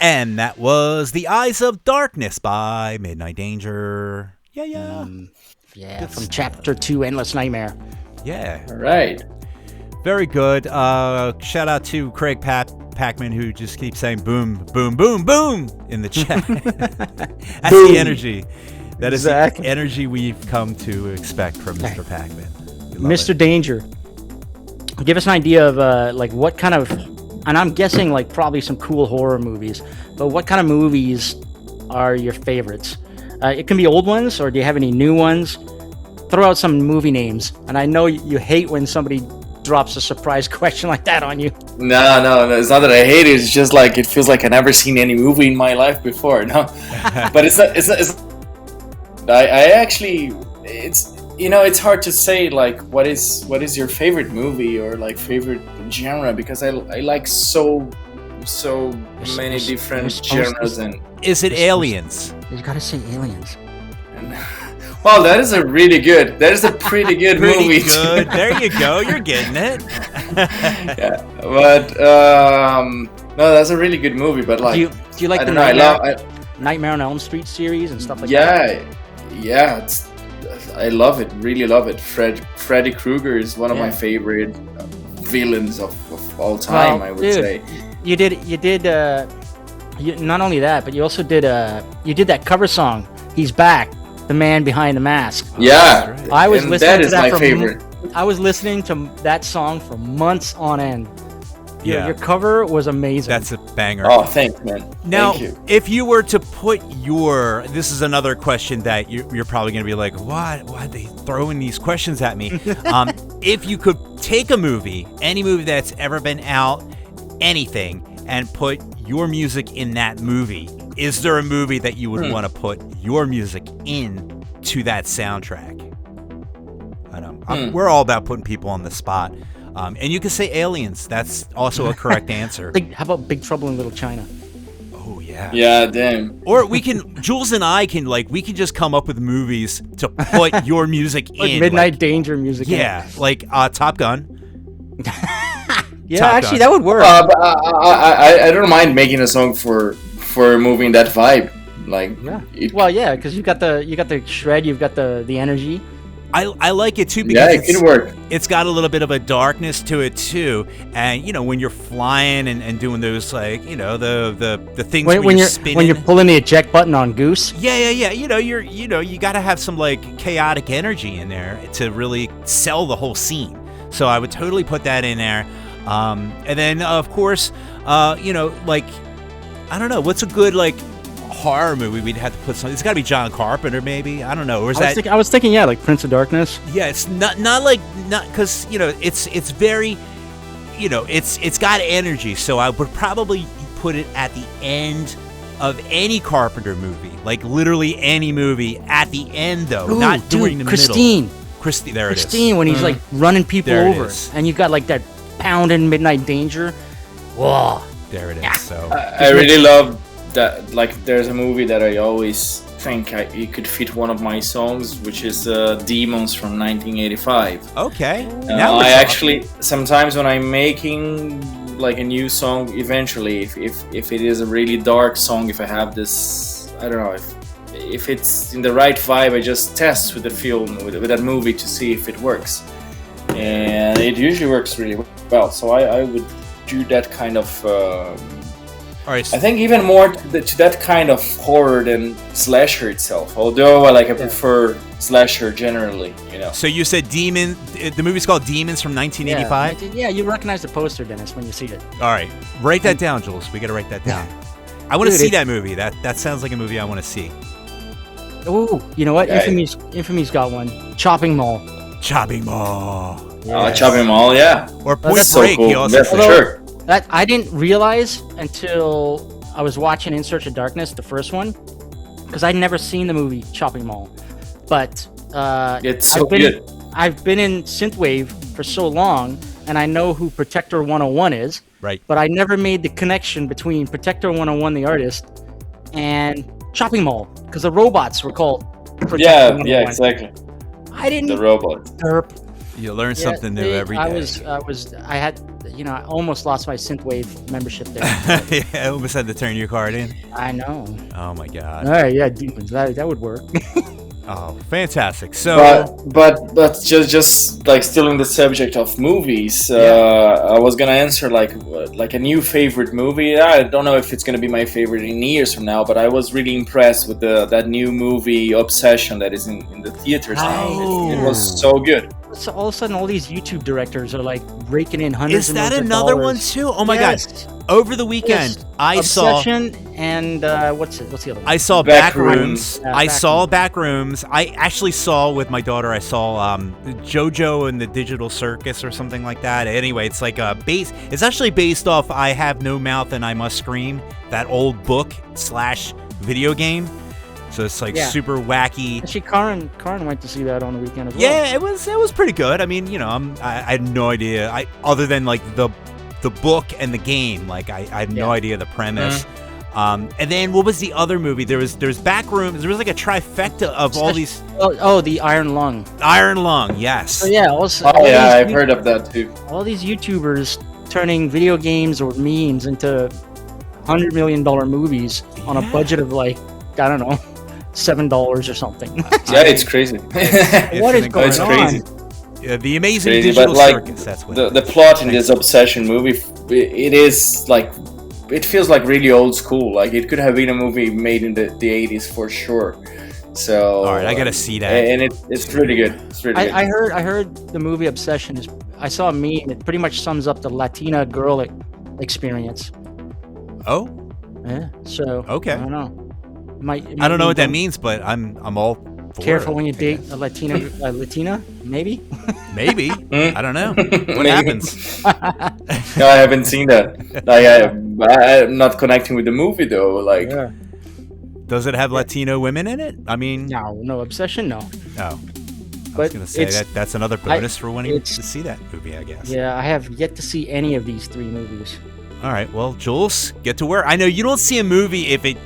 And that was The Eyes of Darkness by Midnight Danger. Yeah. Yeah, from Chapter 2, Endless Nightmare. Yeah. All right. Very good. Shout out to Craig Packman, who just keeps saying boom, boom, boom, boom in the chat. That's Boom. the energy. That is Exactly. the energy we've come to expect from Mr. Packman. We love Mr. it. Danger, give us an idea of like what kind of, and I'm guessing like probably some cool horror movies, but what kind of movies are your favorites? It can be old ones, or do you have any new ones? Throw out some movie names. And I know you hate when somebody drops a surprise question like that on you. No, it's not that I hate it. It's just like it feels like I've never seen any movie in my life before. No, but it's not. I actually, it's hard to say like what is your favorite movie or like favorite genre, because I like so many different genres and. Is it Aliens? You gotta say Aliens. Well, that is a pretty good movie. Good. There you go. You're getting it. Yeah, but no, that's a really good movie. But like, Do you like I the don't know, Nightmare on Elm Street series and stuff like that? Yeah, I love it. Really love it. Freddy Krueger is one of my favorite villains of all time. Well, I would dude, say. You did. Not only that, but you also did that cover song. He's back. The Man Behind the Mask. Yeah, That's right. I was and listening that to is that my for favorite. I was listening to that song for months on end. Yeah. Your cover was amazing. That's a banger. Oh, thanks, man. Now, Thank you. if you were to put this is another question that you're probably going to be like, why are they throwing these questions at me? If you could take a movie, any movie that's ever been out, anything, and put your music in that movie, is there a movie that you would want to put your music in to that soundtrack? I know. We're all about putting people on the spot. And you can say Aliens. That's also a correct answer. How about Big Trouble in Little China? Oh, yeah. Yeah, damn. Or Jules and I can just come up with movies to put your music Like in. Midnight Danger music. Yeah, like Top Gun. Yeah, Top actually, Gun. that would work. But I don't mind making a song for moving that vibe. Like, Yeah. Well, yeah, because you got the shred, you've got the energy. I like it too because it can work. It's got a little bit of a darkness to it too, and when you're flying and doing those like the things When you're spinning. you're pulling the eject button on Goose. Yeah. You got to have some like chaotic energy in there to really sell the whole scene. So I would totally put that in there. And then of course, like I don't know, what's a good like horror movie we'd have to put something. It's got to be John Carpenter, maybe. I don't know. Or is I was thinking, yeah, like Prince of Darkness. Yeah, it's not because it's very, it's got energy. So I would probably put it at the end of any Carpenter movie, like literally any movie at the end though, Ooh, not during the Christine. middle. Christine, there it is. Christine, when he's like running people There it over, is. and you've got like that pounding Midnight Danger. Whoa. There it is. Yeah. So I really love that. Like, there's a movie that I always think it could fit one of my songs, which is Demons from 1985. okay. Now we're I talking. actually sometimes when I'm making like a new song, eventually, if it is a really dark song, if I have this, I don't know, if it's in the right vibe, I just test with the film with that movie to see if it works, and it usually works really well. So I would do that kind of. All right. I think even more to that kind of horror than slasher itself. Although I prefer slasher generally, So you said Demon. The movie's called Demons from 1985. Yeah, you recognize the poster, Dennis, when you see it. All right, write that down, Jules. We got to write that down. I want to Dude, see that movie. That sounds like a movie I want to see. Oh, you know what? Yeah. Infamy's got one. Chopping Mall. Chopping Mall. Chopping Mall, yeah. Or Point That's so Break. cool. He also That's for Although- sure. That I didn't realize until I was watching In Search of Darkness, the first one, because I'd never seen the movie Chopping Mall. But It's so good. I've been in synthwave for so long, and I know who Protector 101 is. Right. But I never made the connection between Protector 101, the artist, and Chopping Mall, because the robots were called Protector Yeah, 101. exactly. I didn't. The robot. Derp. You learn something new every day. I had, I almost lost my synthwave membership there. Yeah, I almost had to turn your card in. I know. Oh my god. All right, yeah, demons. That would work. Oh, fantastic. So, but just like still in the subject of movies, I was gonna answer like a new favorite movie. I don't know if it's gonna be my favorite in years from now, but I was really impressed with that new movie Obsession that is in the theaters now. Oh. It was so good. So all of a sudden, all these YouTube directors are like raking in hundreds. Is that another one too? Oh my god! Over the weekend, I saw Obsession and what's the other one? I saw Backrooms. I saw Backrooms. I actually saw with my daughter. I saw JoJo and the Digital Circus or something like that. Anyway, it's like It's actually based off "I Have No Mouth and I Must Scream," that old book / video game. So it's like super wacky. Actually, Karin went to see that on the weekend as well. Yeah, it was pretty good. I mean, I had no idea. Other than like the book and the game, like I had no idea the premise. And then what was the other movie? There's Backrooms. There was like a trifecta of all these. Oh, the Iron Lung. Iron Lung, yes. So yeah, also. I've heard of that too. All these YouTubers turning video games or memes into $100 million movies on a budget of like, I don't know, $7 or something. Yeah, it's crazy. What is going It's on? crazy. The Amazing Crazy, Digital but like Circus. That's what the plot in this Obsession movie, it is like, it feels like really old school. Like it could have been a movie made in the 80s for sure. So all right, I gotta see that. And it's really good. It's really good. I heard the movie Obsession is. I saw a meme. It pretty much sums up the Latina girl experience. Oh, Yeah. So Okay. I don't know. I don't know what that means, but I'm all for Careful it, when you I date guess. a Latina, maybe. Maybe. I don't know. What Maybe. happens? No, I haven't seen that. Like I'm not connecting with the movie though. Like Yeah. Does it have Latino women in it? I mean, No Obsession, no. oh. I was But gonna say it's- that's another bonus for wanting it's- to see that movie, I guess. Yeah, I have yet to see any of these 3 movies. All right, well, Jules, get to work. I know you don't see a movie if it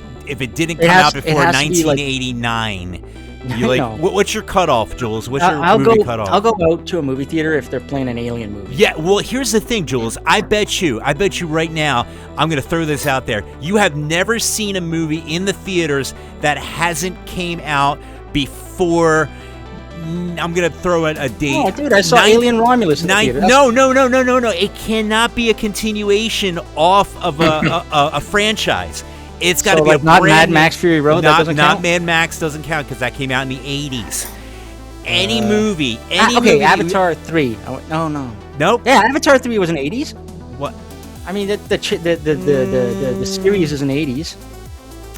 didn't come has- out it before has to be, like- 1989. I You like know. what's your cutoff, Jules? What's your I'll movie go. cutoff? I'll go out to a movie theater if they're playing an alien movie. Yeah, well, here's the thing, Jules. I bet you right now, I'm going to throw this out there. You have never seen a movie in the theaters that hasn't came out before. I'm going to throw a date. Oh, dude, I saw Alien Romulus in the theater. No. It cannot be a continuation off of a franchise. It's got to So, be like, a not brand Mad new- Max Fury Road? That doesn't count? Mad Max doesn't count because that came out in the 80s. Any movie, Okay, movie. Avatar 3. No. Nope. Yeah, Avatar 3 was in the 80s. What? I mean, the series is in the 80s.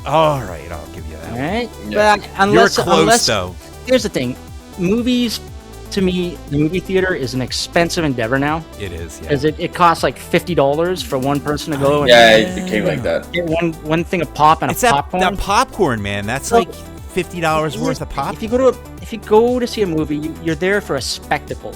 All right, I'll give you that. All right, Yeah. but unless You're close, though. here's the thing, movies. To me, the movie theater is an expensive endeavor now, It is, yeah. because it costs like $50 for one person to go and yeah, it became like that. get one thing of pop and It's a that popcorn. popcorn, man. That's So- like $50 worth of popcorn. If you go to see a movie, you're there for a spectacle.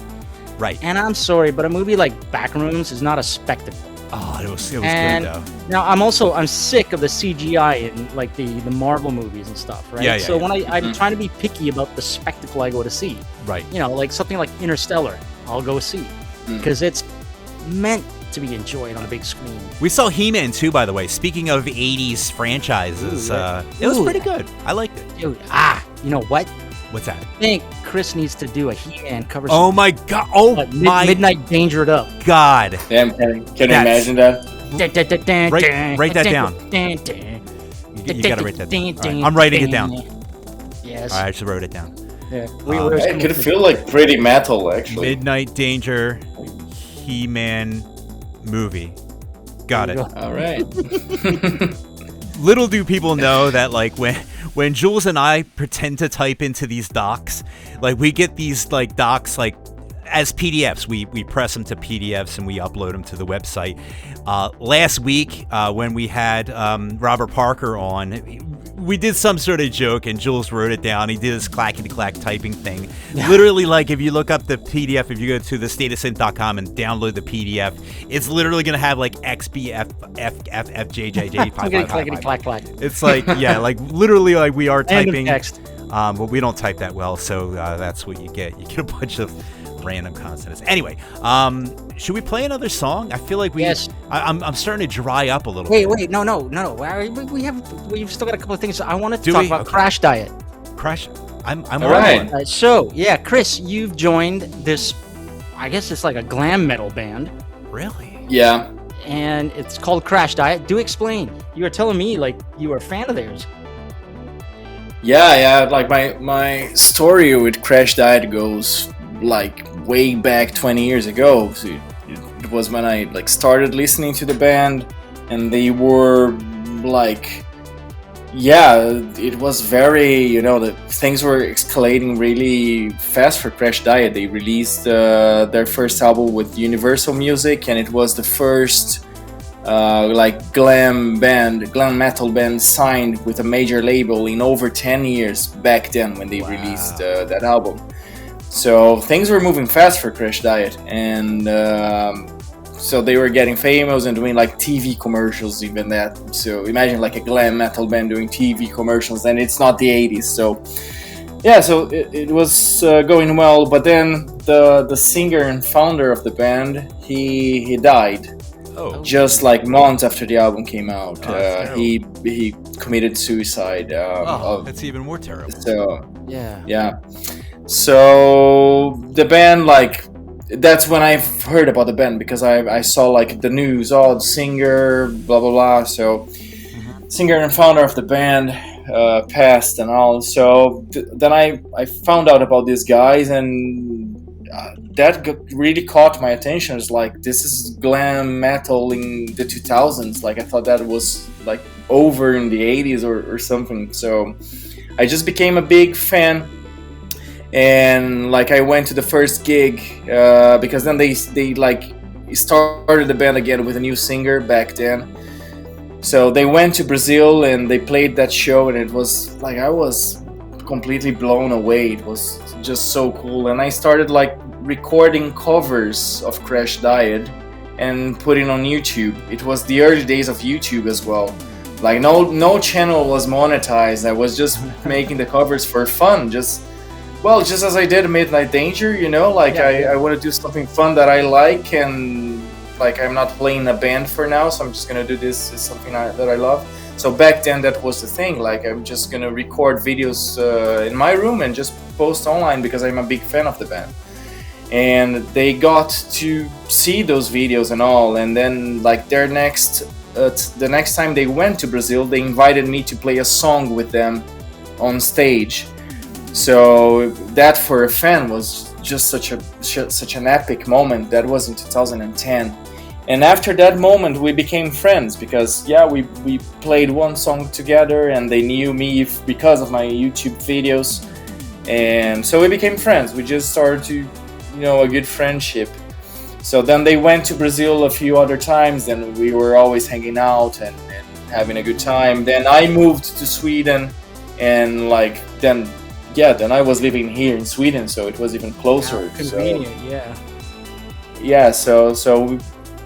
Right. And I'm sorry, but a movie like Backrooms is not a spectacle. Oh, it was And good, though. now I'm sick of the CGI in like the Marvel movies and stuff, right? Yeah, so yeah. when I'm trying to be picky about the spectacle I go to see, Right. you know, like something like Interstellar, I'll go see because it's meant to be enjoyed on a big screen. We saw He-Man, too, by the way. Speaking of 80s franchises, Ooh, yeah. it was Ooh, pretty yeah. good. I liked it. Dude, you know what? What's that? I think Chris needs to do a He-Man cover. Oh, my God. Oh, like my Midnight Dangered Up. God. Damn, can you That's- imagine that? Write that down. You got to write that down. All right, I'm writing it down. All Yes. right, I just wrote it down. Yeah. It could feel like pretty metal, actually. Midnight Danger, He-Man movie. Got it. All right. Little do people know that, like, when Jules and I pretend to type into these docs, like, we get these, like, docs, like, as PDFs. We press them to PDFs and we upload them to the website. Last week, when we had Robert Parker on, we did some sort of joke and Jules wrote it down. He did this clackety-clack typing thing. Literally, like, if you look up the PDF, if you go to thestateofsynth.com and download the PDF, it's literally going to have, like, XBFFFFJJJ. Clackety clack clack. It's like, yeah, like, literally, like, we are End of typing. text. But we don't type that well, so that's what you get. You get a bunch of random consonants. Anyway, should we play another song? I feel like Yes. I'm starting to dry up a little Wait, bit. no. We've still got a couple of things. I wanted to Do talk we? about Okay. Crashdïet. Crash. I'm All on right. one. So, yeah, Chris, you've joined this, I guess it's like a glam metal band, Really? Yeah. and it's called Crashdïet. Do explain. You were telling me, like, you were a fan of theirs. Yeah. Like my story with Crashdïet goes like way back 20 years ago. So it was when I like started listening to the band, and they were like, yeah, it was very, the things were escalating really fast for Crashdïet. They released their first album with Universal Music, and it was the first like glam metal band signed with a major label in over 10 years back then when they released that album. So things were moving fast for Crashdïet, and so they were getting famous and doing like TV commercials, even that. So imagine like a glam metal band doing TV commercials, and it's not the 80s. So yeah, so it was going well, but then the singer and founder of the band, he died. Oh. Just like months after the album came out. Oh, he committed suicide. That's even more terrible. So Yeah. So the band, like, that's when I heard about the band, because I saw like the news, the singer, blah blah blah. So singer and founder of the band passed and all. So then I found out about these guys, and that really caught my attention. It's like, this is glam metal in the 2000s. Like, I thought that was like over in the 80s or something. So I just became a big fan, and like I went to the first gig because then they like started the band again with a new singer back then. So they went to Brazil and they played that show, and it was like, I was completely blown away. It was just so cool, and I started like recording covers of Crashdïet and putting on YouTube. It was the early days of YouTube as well. Like no channel was monetized. I was just making the covers for fun, just as I did Midnight Danger, I want to do something fun that I like, and like I'm not playing a band for now, so I'm just gonna do this as something that I love. So back then that was the thing, like I'm just gonna record videos in my room and just post online because I'm a big fan of the band. And they got to see those videos and all, and then like the next time they went to Brazil, they invited me to play a song with them on stage. So that for a fan was just such an epic moment. That was in 2010. And after that moment we became friends, because we played one song together, and they knew me because of my YouTube videos, and so we became friends. We just started to a good friendship. So then they went to Brazil a few other times, and we were always hanging out and having a good time. Then I moved to Sweden, and like then I was living here in Sweden, so it was even closer. Convenient, So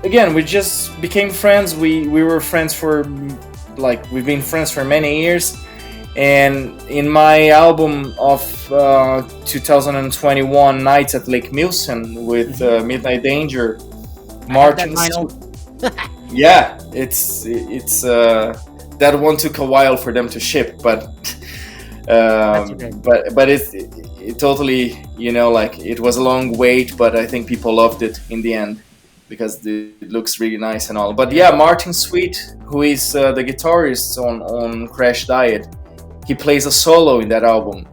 again, we just became friends. We were friends for we've been friends for many years. And in my album of 2021, Nights at Lake Milson with Midnight Danger, Martin. Yeah, it's that one took a while for them to ship, but it totally, it was a long wait, but I think people loved it in the end because it looks really nice and all. But yeah, Martin Sweet, who is the guitarist on Crashdïet, he plays a solo in that album,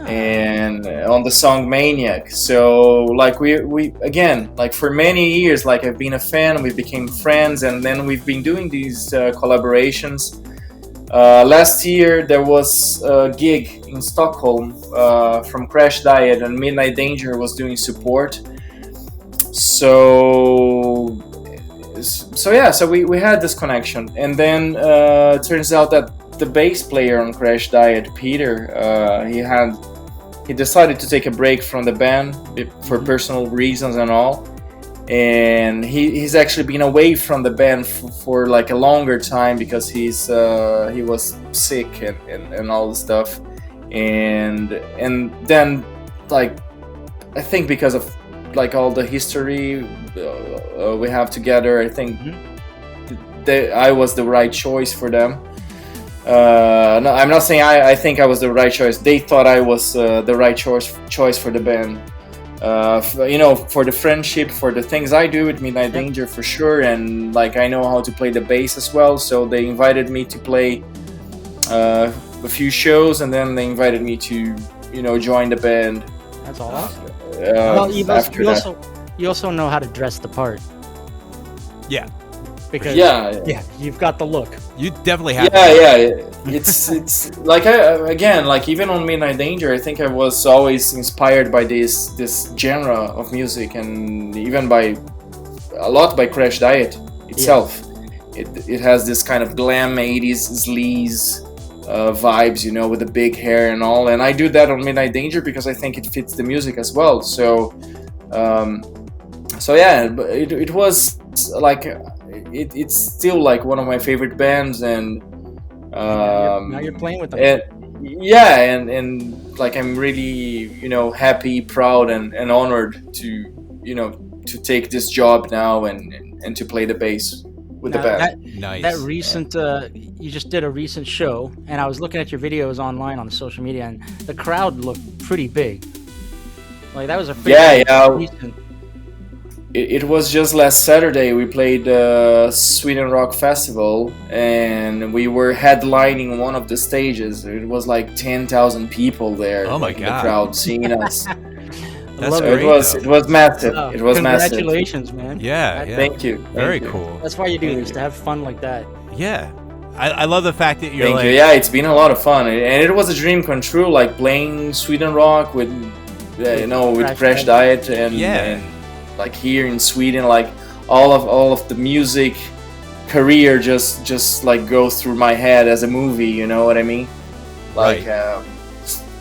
and on the song Maniac. So like we again, like for many years, like I've been a fan, we became friends, and then we've been doing these collaborations. Last year there was a gig in Stockholm from Crashdïet, and Midnight Danger was doing support. So we had this connection, and then it turns out that the bass player on Crashdïet, Peter, he decided to take a break from the band for personal reasons and all, and he's actually been away from the band for like a longer time because he was sick and all this stuff, and then like I think because of like all the history we have together, I think I was the right choice for them. No, I'm not saying I think I was the right choice. They thought I was the right choice for the band. For the friendship, for the things I do with Midnight Danger for sure, and like I know how to play the bass as well. So they invited me to play a few shows, and then they invited me to join the band. That's awesome. Well, you also know how to dress the part. Yeah. Because you've got the look. You definitely have. It's like even on Midnight Danger, I think I was always inspired by this genre of music, and even by Crashdïet itself. It has this kind of glam 80s sleaze vibes, with the big hair and all, and I do that on Midnight Danger because I think it fits the music as well. So it was like it's still like one of my favorite bands, and now you're playing with them. And like I'm really happy, proud, and honored to take this job now and to play the bass with the band. Nice. That recent you just did a recent show, and I was looking at your videos online on social media, and the crowd looked pretty big. Like that was a pretty recent. It was just last Saturday. We played Sweden Rock Festival, and we were headlining one of the stages. It was like 10,000 people there. Oh my in God. The crowd seeing us. That's great, it was massive. Oh, it was congratulations, man. Yeah. Thank you. Very you. cool. That's why you do this, to have fun like that. Yeah. I love the fact that you're Thank like. you. Yeah, it's been a lot of fun, and it was a dream come true. Like playing Sweden Rock with Crashdïet and like here in Sweden, like all of the music career just like goes through my head as a movie. You know what I mean? Like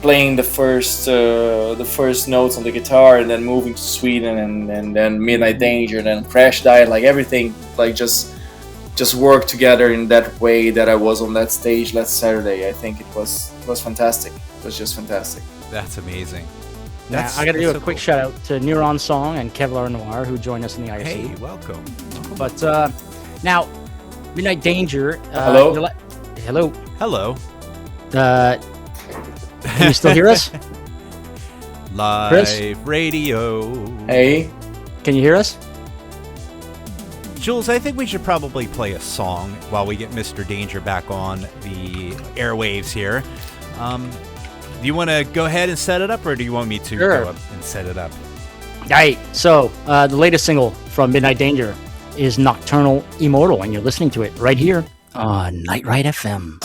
playing the first notes on the guitar, and then moving to Sweden, and then Midnight Danger, and then Crashdïet. Like everything, like just worked together in that way that I was on that stage last Saturday. I think it was fantastic. It was just fantastic. That's amazing. I got to do a quick shout out to Neuron Song and Kevlar Noir, who joined us in the IRC. Hey, welcome. But now, Midnight Danger. Hello. Hello. Hello. Can you still hear us? Live Chris? radio. Hey. Can you hear us? Jules, I think we should probably play a song while we get Mr. Danger back on the airwaves here. Do you want to go ahead and set it up, or do you want me to go up and set it up? All right. So the latest single from Midnight Danger is Nocturnal Immortal, and you're listening to it right here on Night Ride FM.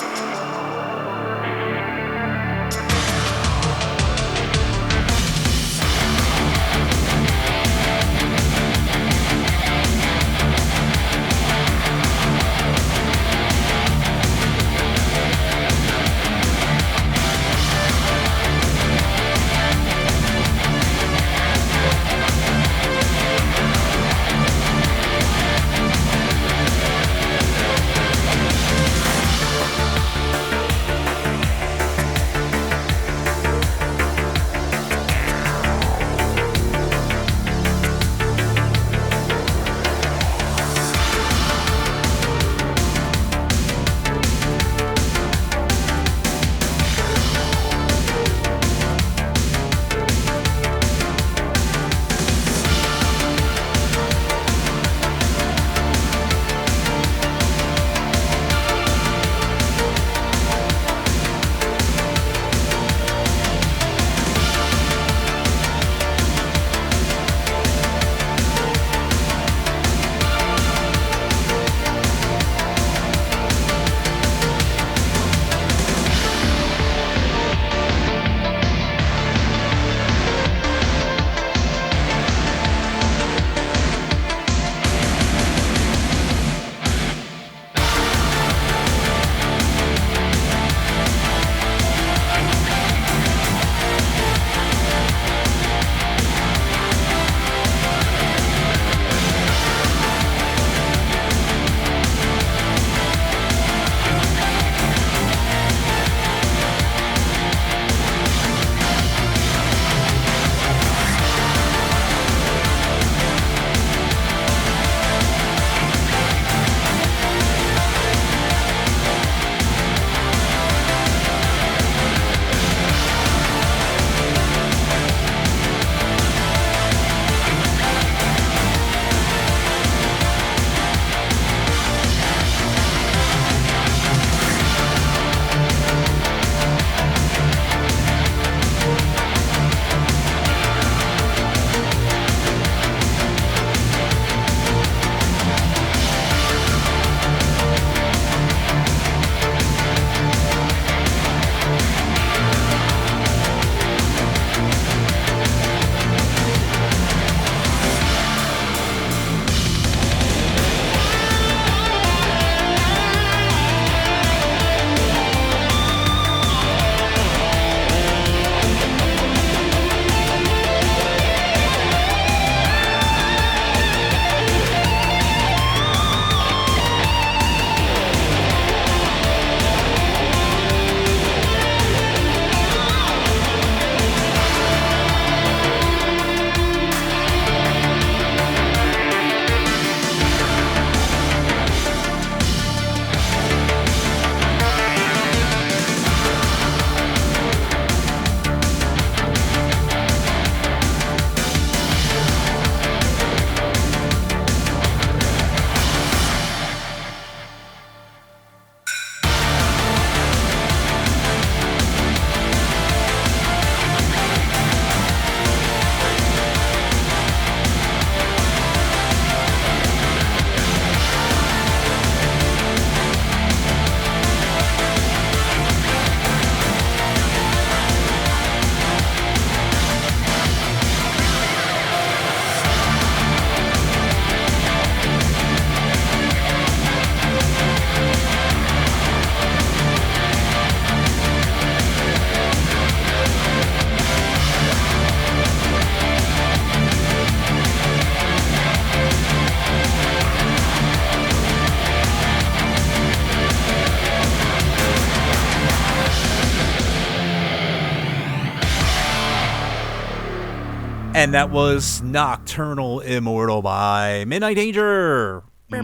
And that was Nocturnal Immortal by Midnight Danger. Yeah,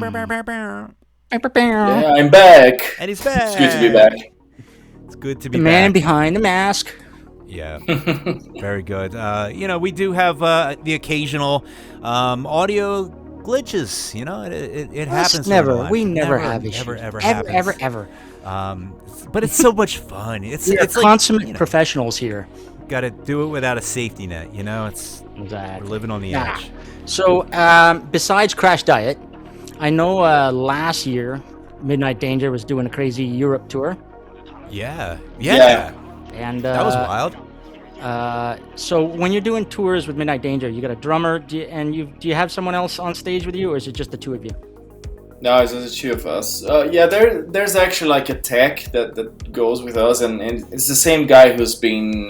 I'm back. And he's back. It's good to be back. It's good to be The back. man behind the mask. Yeah, very good. We do have the occasional audio glitches. It happens. We never have issues. Ever happens. Ever. But it's so much fun. It's We're like, consummate professionals here. Got to do it without a safety net. It's Exactly. we're living on the edge. So besides Crashdïet, I know last year Midnight Danger was doing a crazy Europe tour. Yeah. And That was wild. So when you're doing tours with Midnight Danger, you got a drummer, do you have someone else on stage with you, or is it just the two of you? No, it's just the two of us. There's actually like a tech that goes with us, and it's the same guy who's been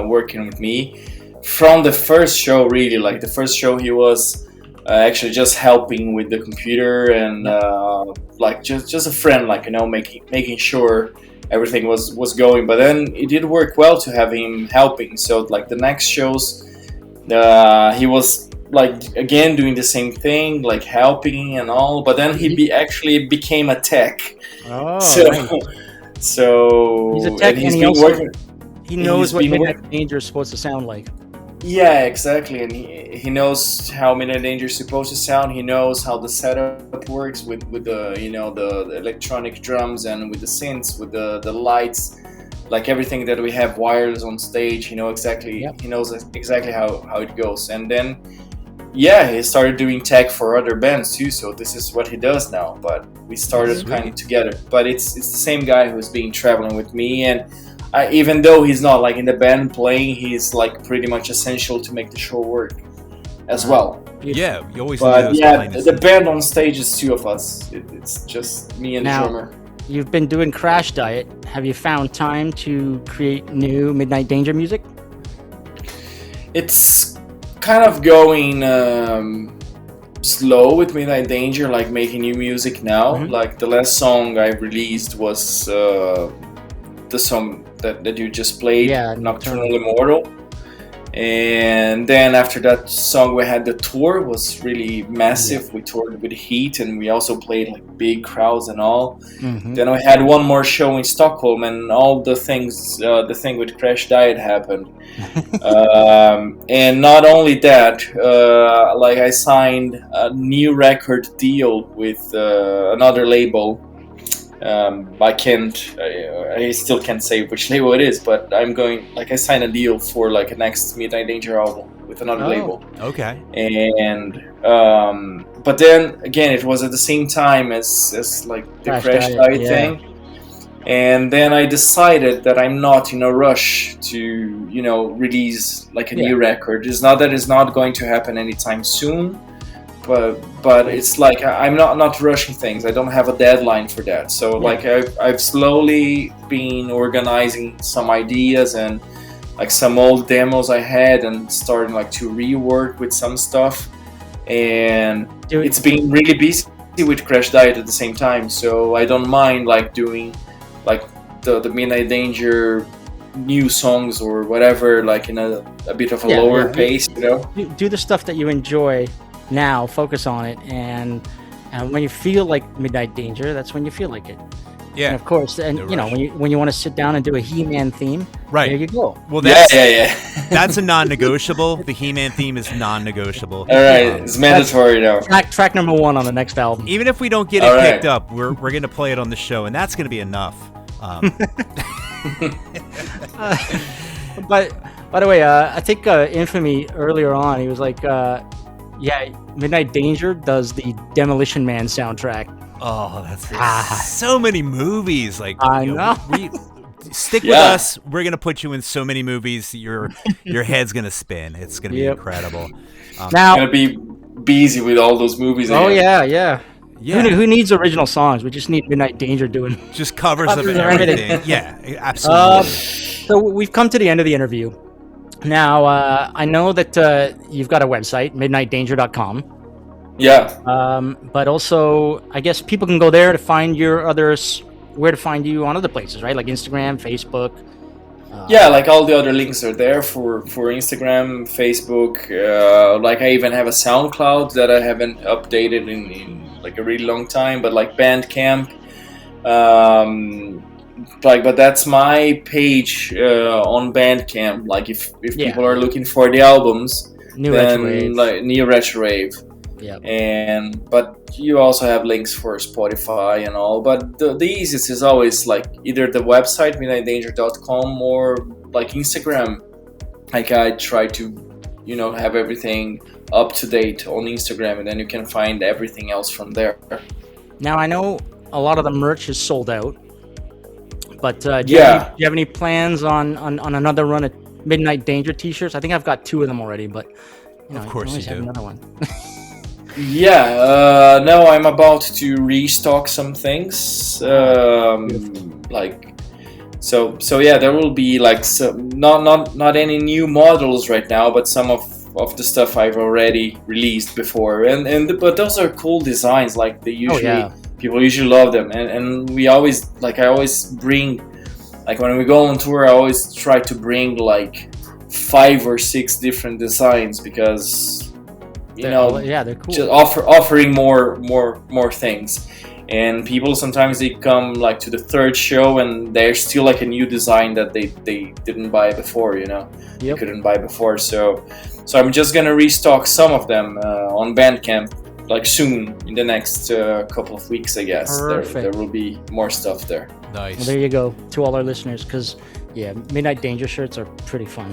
working with me from the first show. Really, like the first show, he was actually just helping with the computer and like just a friend, like making sure everything was going. But then it did work well to have him helping. So like the next shows, he was like again doing the same thing, like helping and all. But then he actually became a tech. Oh, so he's a tech, and he knows what Midnight Danger is supposed to sound like. Yeah, exactly, and he knows how Midnight Danger is supposed to sound. He knows how the setup works with the the electronic drums and with the synths, with the lights, like everything that we have wireless on stage. He knows exactly how it goes. And then he started doing tech for other bands too. So this is what he does now. But we started kind of together. But it's the same guy who's been traveling with me, and even though he's not like in the band playing, he's like pretty much essential to make the show work as well. Yeah, you always. But the band on stage is two of us. It's just me and the drummer. You've been doing Crashdïet. Have you found time to create new Midnight Danger music? It's kind of going slow with Midnight Danger, like making new music now. Mm-hmm. Like the last song I released was the song that you just played, Nocturnal Immortal. And then after that song we had the tour, was really massive. We toured with Heat, and we also played like big crowds and all. Then we had one more show in Stockholm, and all the thing with Crashdïet happened. And not only that, like I signed a new record deal with another label. I still can't say which label it is, but I signed a deal for like a next Midnight Danger album with another label. Okay. And but then again, it was at the same time as like the Crashdïet thing. And then I decided that I'm not in a rush to release like a new record. It's not that it's not going to happen anytime soon. But it's like I'm not rushing things. I don't have a deadline for that. So like I've slowly been organizing some ideas and like some old demos I had, and starting like to rework with some stuff. And it's been really busy with Crashdïet at the same time. So I don't mind like doing like the Midnight Danger new songs or whatever, like in a bit of a lower pace. Do the stuff that you enjoy. Now focus on it, and when you feel like Midnight Danger, that's when you feel like it. Yeah, and of course, and when you want to sit down and do a He-Man theme, right? There you go. Well, that's a non-negotiable. The He-Man theme is non-negotiable. All right, it's mandatory now. Track number 1 on the next album. Even if we don't get it picked up, we're gonna play it on the show, and that's gonna be enough. But by the way, I think Infamy earlier on, he was like. Midnight Danger does the Demolition Man soundtrack. Oh, that's so many movies. Like I know. Stick with us. We're gonna put you in so many movies. Your head's gonna spin. It's gonna be incredible. Now, gonna be busy with all those movies. Oh yeah. Who needs original songs? We just need Midnight Danger doing just covers of everything. Yeah, absolutely. So we've come to the end of the interview. Now, I know that you've got a website, midnightdanger.com. Yeah. But also, I guess people can go there to find where to find you on other places, right? Like Instagram, Facebook. Yeah, like all the other links are there for Instagram, Facebook. Like I even have a SoundCloud that I haven't updated in like a really long time, but like Bandcamp. But that's my page on Bandcamp. Like if people are looking for the albums, New then Retrowave. like New Retrowave. Yeah. But you also have links for Spotify and all. But the easiest is always like either the website midnightdanger.com or like Instagram. Like I try to, have everything up to date on Instagram, and then you can find everything else from there. Now I know a lot of the merch is sold out, but do you have any plans on another run of Midnight Danger t-shirts? I think I've got 2 of them already, but of course you you have do. another one. Yeah, no, I'm about to restock some things. So yeah, there will be like some, not any new models right now, but some of the stuff I've already released before, but those are cool designs. Like they usually people usually love them, and we always I always bring, like when we go on tour, I always try to bring like 5 or 6 different designs because they're cool. just offering more things. And people sometimes they come like to the 3rd show and there's still like a new design that they didn't buy before, they couldn't buy before. So I'm just gonna restock some of them on Bandcamp like soon in the next couple of weeks, I guess. There will be more stuff there. Nice. Well, there you go to all our listeners, because Midnight Danger shirts are pretty fun.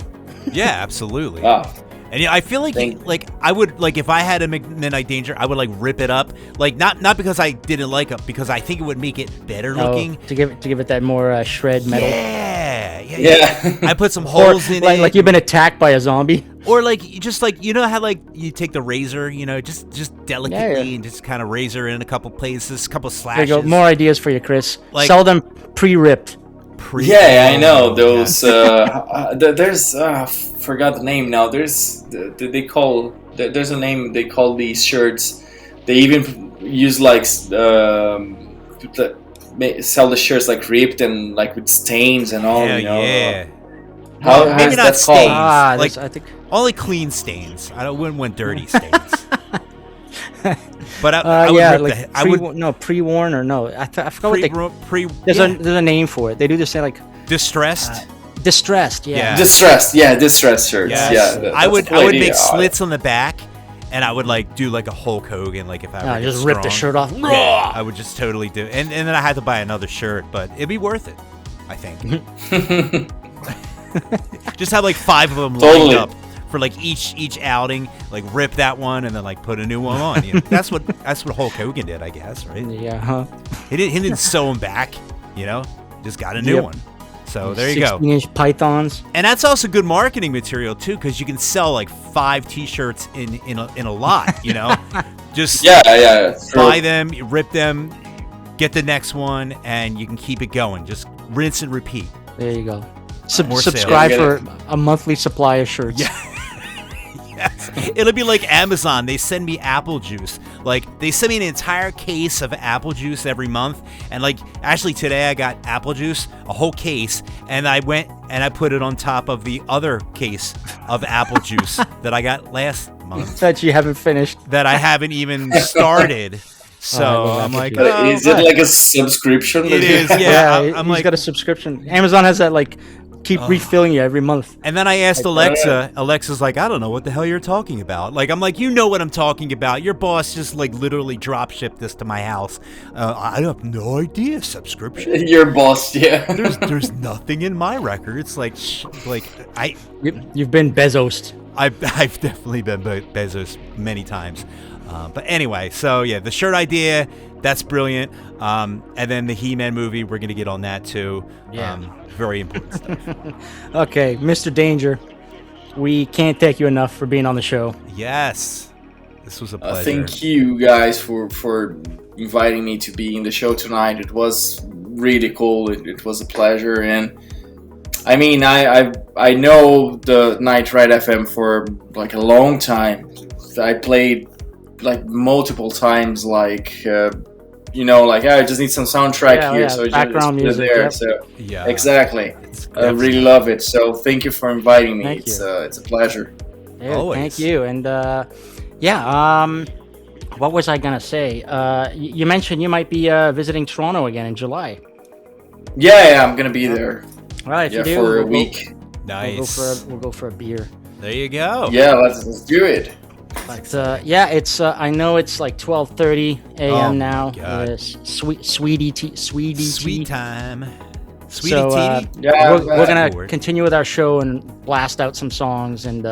Yeah, absolutely. And I feel like I would like if I had a Midnight Danger, I would like rip it up, like not because I didn't like it, because I think it would make it better looking. To give it that more shred metal. Yeah. I put some holes in it. Like you've been attacked by a zombie. Or like just like how like you take the razor, just delicately and just kind of razor in a couple places, a couple slashes. There you go. More ideas for you, Chris. Like, sell them pre-ripped. Yeah, I know those. There's forgot the name now. There's a name they call these shirts. They even use like sell the shirts like ripped and like with stains and all. Yeah. Maybe not stains. I think only clean stains. I wouldn't want dirty stains. But I would rip pre-worn or no. I forgot what there's a name for it. They do this thing like distressed. Distressed, yeah. Distressed shirts. Yes. Yeah, I would make slits on the back, and I would like do like a Hulk Hogan, like if I were just rip the shirt off. Yeah, I would just totally do, and then I had to buy another shirt, but it'd be worth it, I think. Just have like 5 of them lined up for like each outing, like rip that one and then like put a new one on. That's what Hulk Hogan did, I guess, right? Yeah. He didn't sew them back, just got a new one. So there you go. 16-inch pythons. And that's also good marketing material too, because you can sell like 5 T-shirts in a lot. Just buy them, rip them, get the next one, and you can keep it going. Just rinse and repeat. There you go. Subscribe for a monthly supply of shirts. Yeah. Yes. It'll be like Amazon. They send me apple juice. Like they send me an entire case of apple juice every month. And like actually today I got apple juice, a whole case, and I went and I put it on top of the other case of apple juice that I got last month. That you haven't finished. That I haven't even started. So I'm like, is it like a subscription? It is, yeah. I'm like, got a subscription. Amazon has that like keep refilling you every month. And then I asked Alexa. Alexa's like, I don't know what the hell you're talking about. Like, I'm like, you know what I'm talking about. Your boss just like literally drop shipped this to my house. I have no idea. Subscription. Your boss, yeah. There's nothing in my record. It's like You've been Bezos. I've definitely been Bezos many times. But anyway, so yeah, the shirt idea, that's brilliant. And then the He-Man movie, we're gonna get on that too. Yeah. Very important stuff. Okay, Mr. Danger, we can't thank you enough for being on the show. Yes, this was a pleasure. Thank you guys for inviting me to be in the show tonight. It was really cool. It was a pleasure, and I mean, I know the Night Ride FM for like a long time. I played like multiple times, like like I just need some soundtrack here, so background just music there. yep. So Yeah. exactly. I really love it. So thank you for inviting me. Thank It's you. it's a pleasure. Yeah, Always. thank you. And what was I gonna say? You mentioned you might be visiting Toronto again in July. Yeah, I'm gonna be there. Well, if you do, for a we'll week. Nice. We'll go for a beer. There you go. Yeah, let's do it. But it's I know it's like 12:30 a.m. Oh, now. God. Sweetie tea. Sweet time. Sweetie So teety. Yeah, we're gonna Forward. continue with our show and blast out some songs. And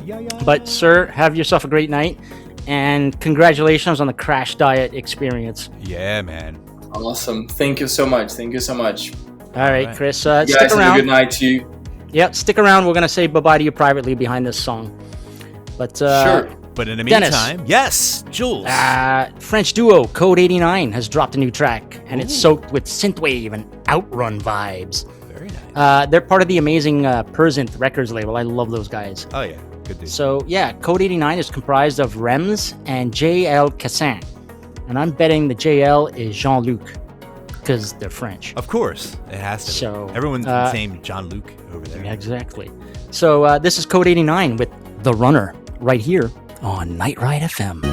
Yeah. but sir, have yourself a great night, and congratulations on the Crashdïet experience. Yeah, man. awesome. Thank you so much. Thank you so much. All right, right. Chris. You Stick guys have a around. good night too. Yep, stick around. We're gonna say bye-bye to you privately behind this song. But Sure. But in the Dennis. meantime, yes, Jules. French duo Code 89 has dropped a new track, and it's soaked with synthwave and outrun vibes. Very nice. They're part of the amazing Perzinth Records label. I love those guys. Oh yeah, good dude. So yeah, Code 89 is comprised of Rems and JL Cassin, and I'm betting the JL is Jean-Luc because they're French. Of course, it has to. Be. So, Everyone's named John Luke over there. Exactly. So this is Code 89 with The Runner right here on Night Ride FM.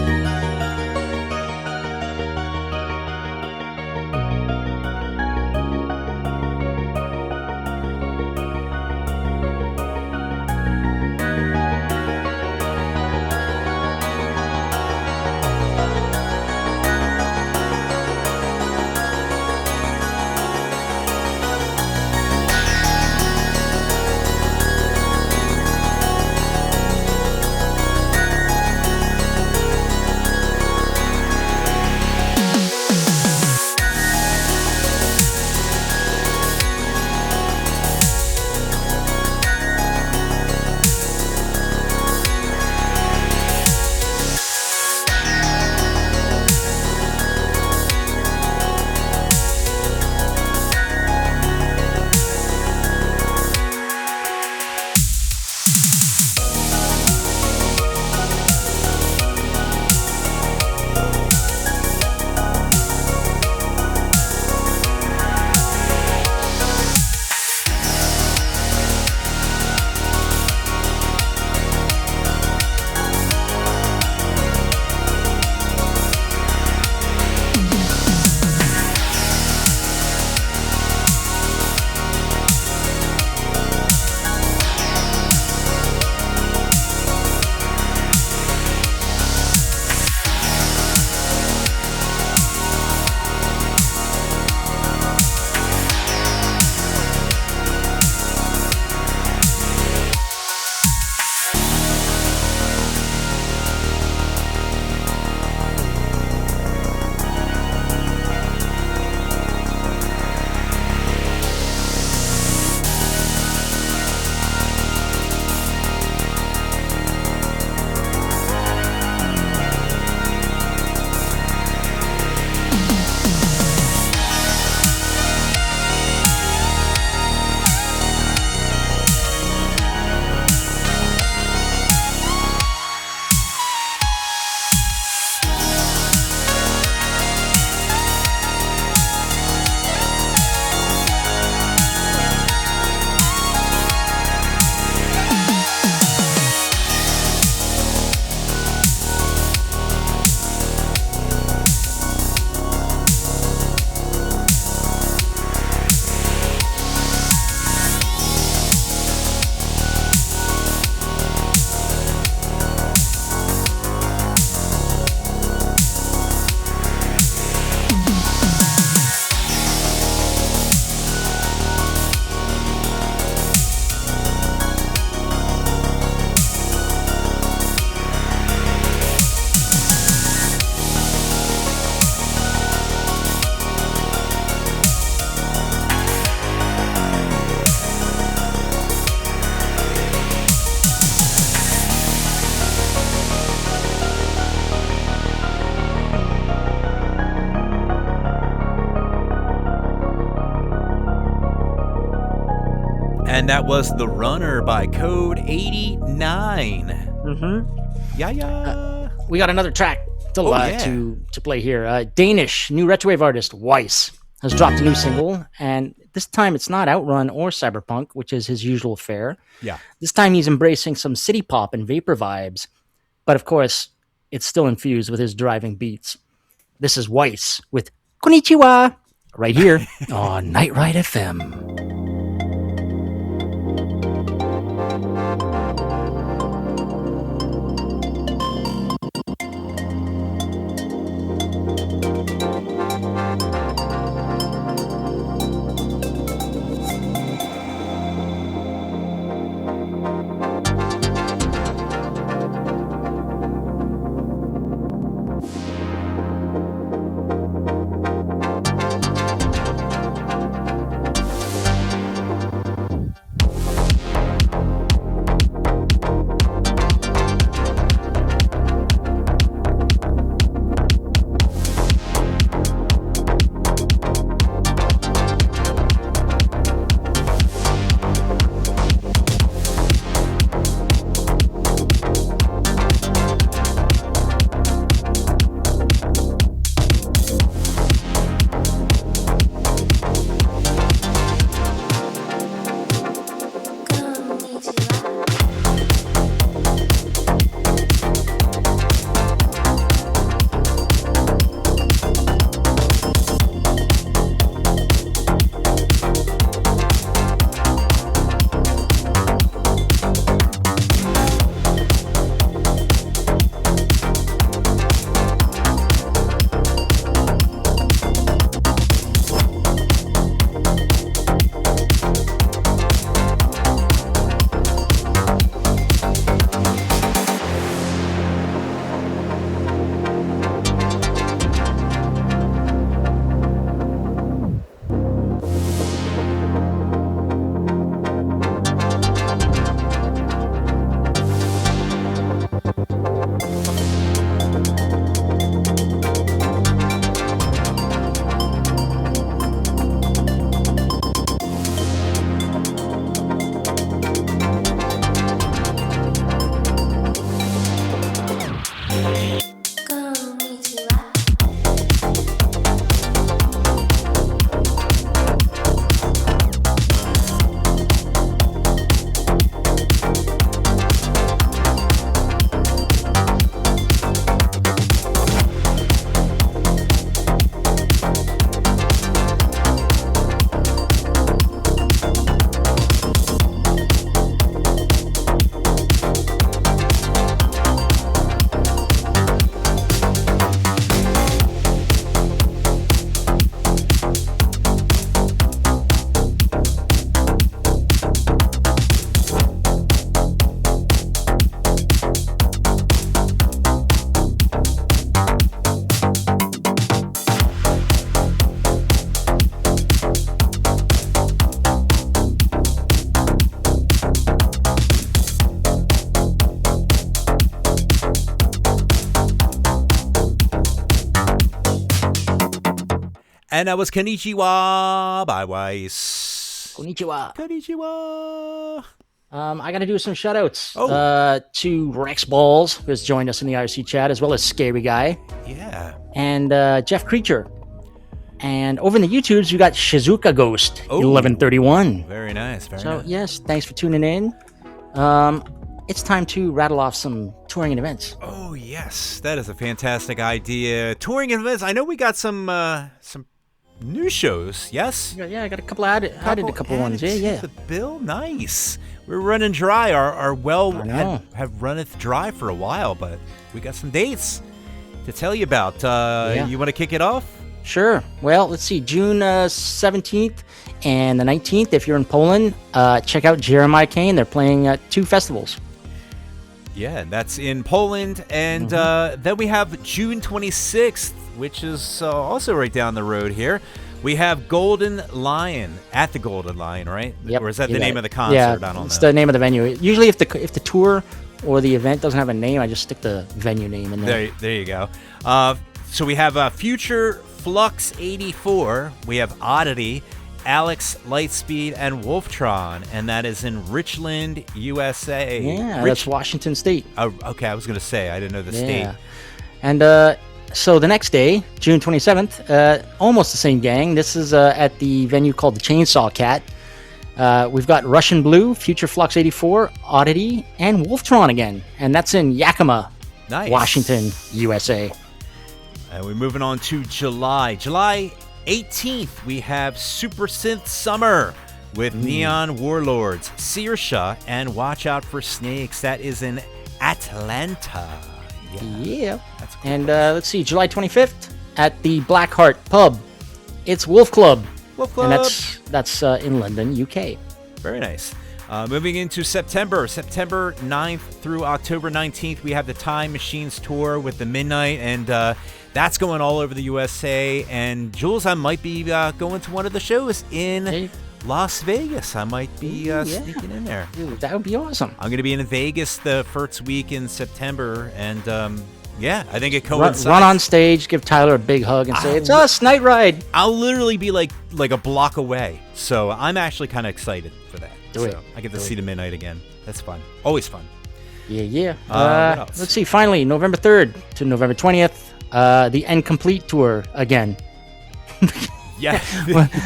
And that was The Runner by Code 89. Mm-hmm. Yeah. We got another track Still to play here. Danish new retrowave artist Wice has dropped a new single, and this time it's not Outrun or Cyberpunk, which is his usual fare. Yeah. This time he's embracing some city pop and vapor vibes, but of course, it's still infused with his driving beats. This is Wice with Konnichiwa right here on Night Ride FM. And that was Konnichiwa by Wice. Konnichiwa. Konnichiwa. I got to do some shout-outs to Rex Balls, who has joined us in the IRC chat, as well as Scary Guy. Yeah. And Jeff Creature. And over in the YouTubes, you got Shizuka Ghost, 1131. Very nice. Very so, nice. yes, thanks for tuning in. It's time to rattle off some touring and events. Oh, yes. That is a fantastic idea. Touring and events. I know we got some new shows, yes? Yeah, I got a couple added a couple ones. Yeah. The bill, nice. We're running dry. Our well have runneth dry for a while, but we got some dates to tell you about. You want to kick it off? Sure. Well, let's see. June 17th and the 19th, if you're in Poland, check out Jeremiah Kane. They're playing at 2 festivals. Yeah, that's in Poland. And then we have June 26th, which is also right down the road here. We have Golden Lion at the Golden Lion, right? Yep. Or is that the name of the concert? Yeah, I don't know. It's the name of the venue. Usually, if the tour or the event doesn't have a name, I just stick the venue name in there. There you go. So we have Future Flux 84. We have Oddity, Alex Lightspeed, and Wolftron, and that is in Richland, USA. Yeah, that's Washington State. Okay, I was going to say I didn't know the state. And so the next day, June 27th, almost the same gang. This is at the venue called the Chainsaw Cat. We've got Russian Blue, Future Flux 84, Oddity, and Wolftron again. And that's in Yakima, Nice. Washington, USA. And we're moving on to July. July 18th, we have Super Synth Summer with Neon Warlords, Saoirse, and Watch Out for Snakes. That is in Atlanta. Yeah. That's cool. And let's see, July 25th at the Blackheart Pub. It's Wolf Club. Wolf Club. And that's in London, UK. Very nice. Moving into September 9th through October 19th, we have the Time Machines Tour with the Midnight, and that's going all over the USA. And Jules, I might be going to one of the shows in Las Vegas. I might be sneaking in there. Dude, that would be awesome. I'm going to be in Vegas the first week in September, and yeah, I think it coincides. Run on stage, give Tyler a big hug, and say, "It's us, Night Ride." I'll literally be like a block away, so I'm actually kind of excited for that. Do it. I get to see the Midnight again. That's fun. Always fun. Yeah. What else? Let's see. Finally, November 3rd to November 20th, the End Complete tour again. Yeah.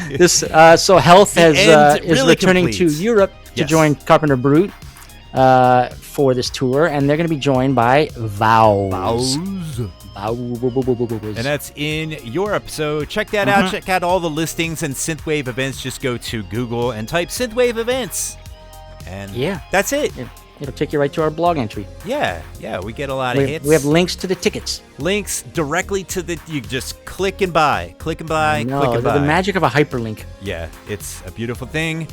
This so Health The is End really returning completes. to Europe to Yes. join Carpenter Brute for this tour, and they're going to be joined by Vows. And that's in Europe. So check that out. Check out all the listings and Synthwave events. Just go to Google and type Synthwave events. And that's it. It'll take you right to our blog entry. Yeah. We get a lot of hits. We have links to the tickets. Links directly to you just click and buy. Click and buy. No, click and buy. the magic of a hyperlink. Yeah, it's a beautiful thing.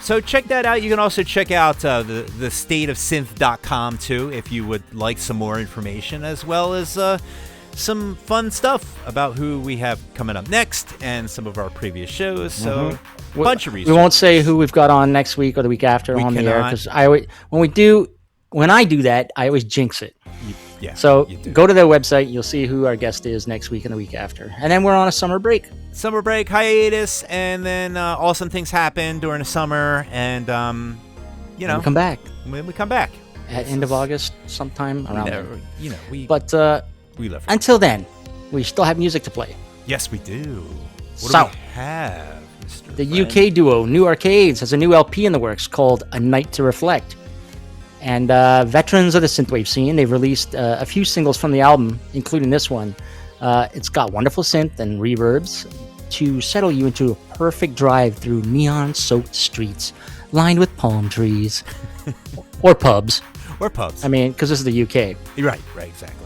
So check that out. You can also check out the stateofsynth.com too if you would like some more information, as well as some fun stuff about who we have coming up next and some of our previous shows. So bunch of research. We won't say who we've got on next week or the week after on the air, because when I do that, I always jinx it. So go to their website. You'll see who our guest is next week and the week after. And then we're on a summer break. Summer break, hiatus, and then awesome things happen during the summer. And, we come back. When we come back. At end of August, sometime around there. We love it. Until then, we still have music to play. Yes, we do. What So, do we have, Mr. The Friend? UK duo New Arcades has a new LP in the works called A Night to Reflect. And veterans of the synthwave scene, they've released a few singles from the album, including this one. It's got wonderful synth and reverbs to settle you into a perfect drive through neon-soaked streets lined with palm trees. Or pubs. I mean, because this is the UK. Right, exactly.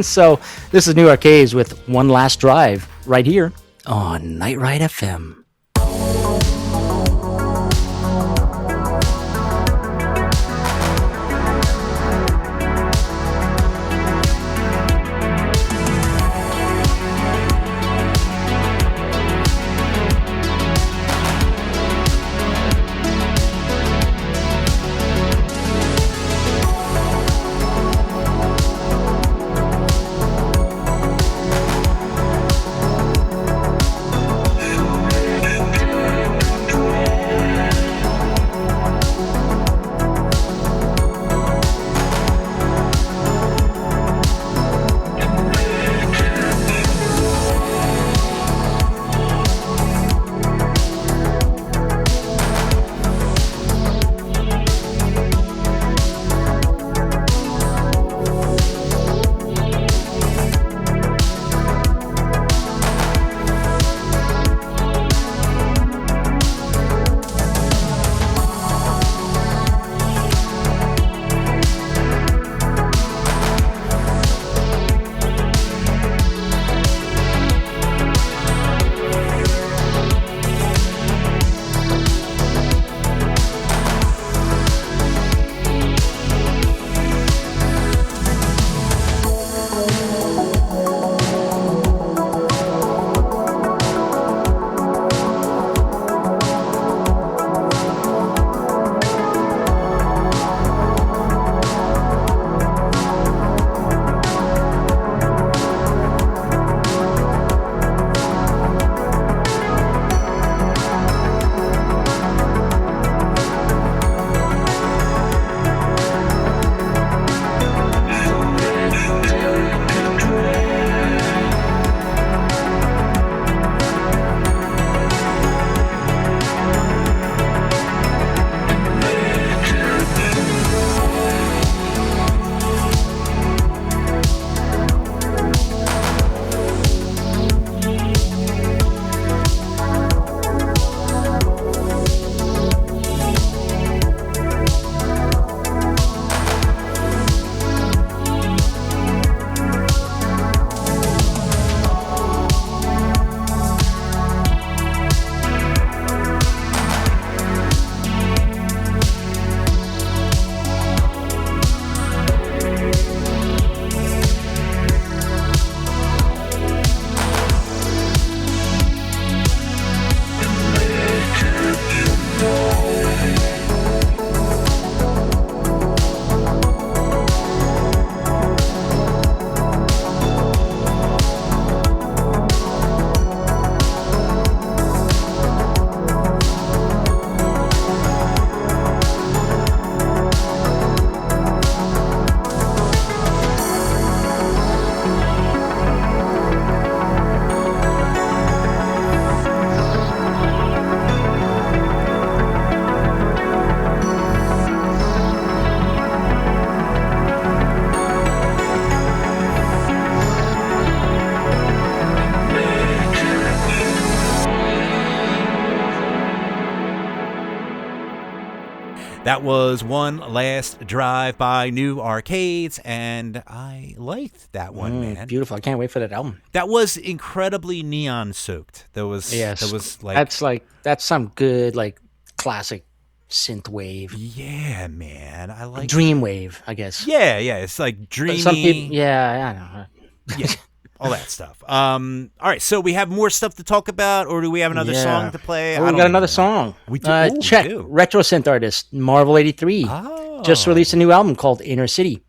So this is New Arcades with One Last Drive right here on Night Ride FM. That was One Last Drive by New Arcades, and I liked that one, man. Beautiful. I can't wait for that album. That was incredibly neon soaked. That was that's some good like classic synth wave. Yeah, man. I like dream wave, I guess. Yeah. It's like dreamy. Some people, yeah, I know. Yeah. All that stuff. All right, so we have more stuff to talk about, or do we have another song to play? Oh, we got another song. We do. Czech retro synth artist Marvel 83 just released a new album called Inner City,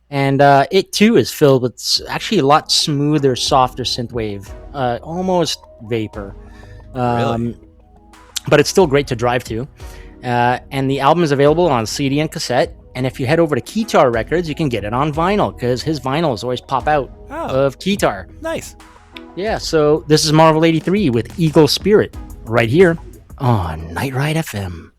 and it too is filled with actually a lot smoother, softer synth wave, almost vapor. Really? But it's still great to drive to. And the album is available on CD and cassette. And if you head over to Keytar Records, you can get it on vinyl because his vinyls always pop out of Keytar. Nice. Yeah, so this is Marvel 83 with Eagle Spirit right here on Night Ride FM.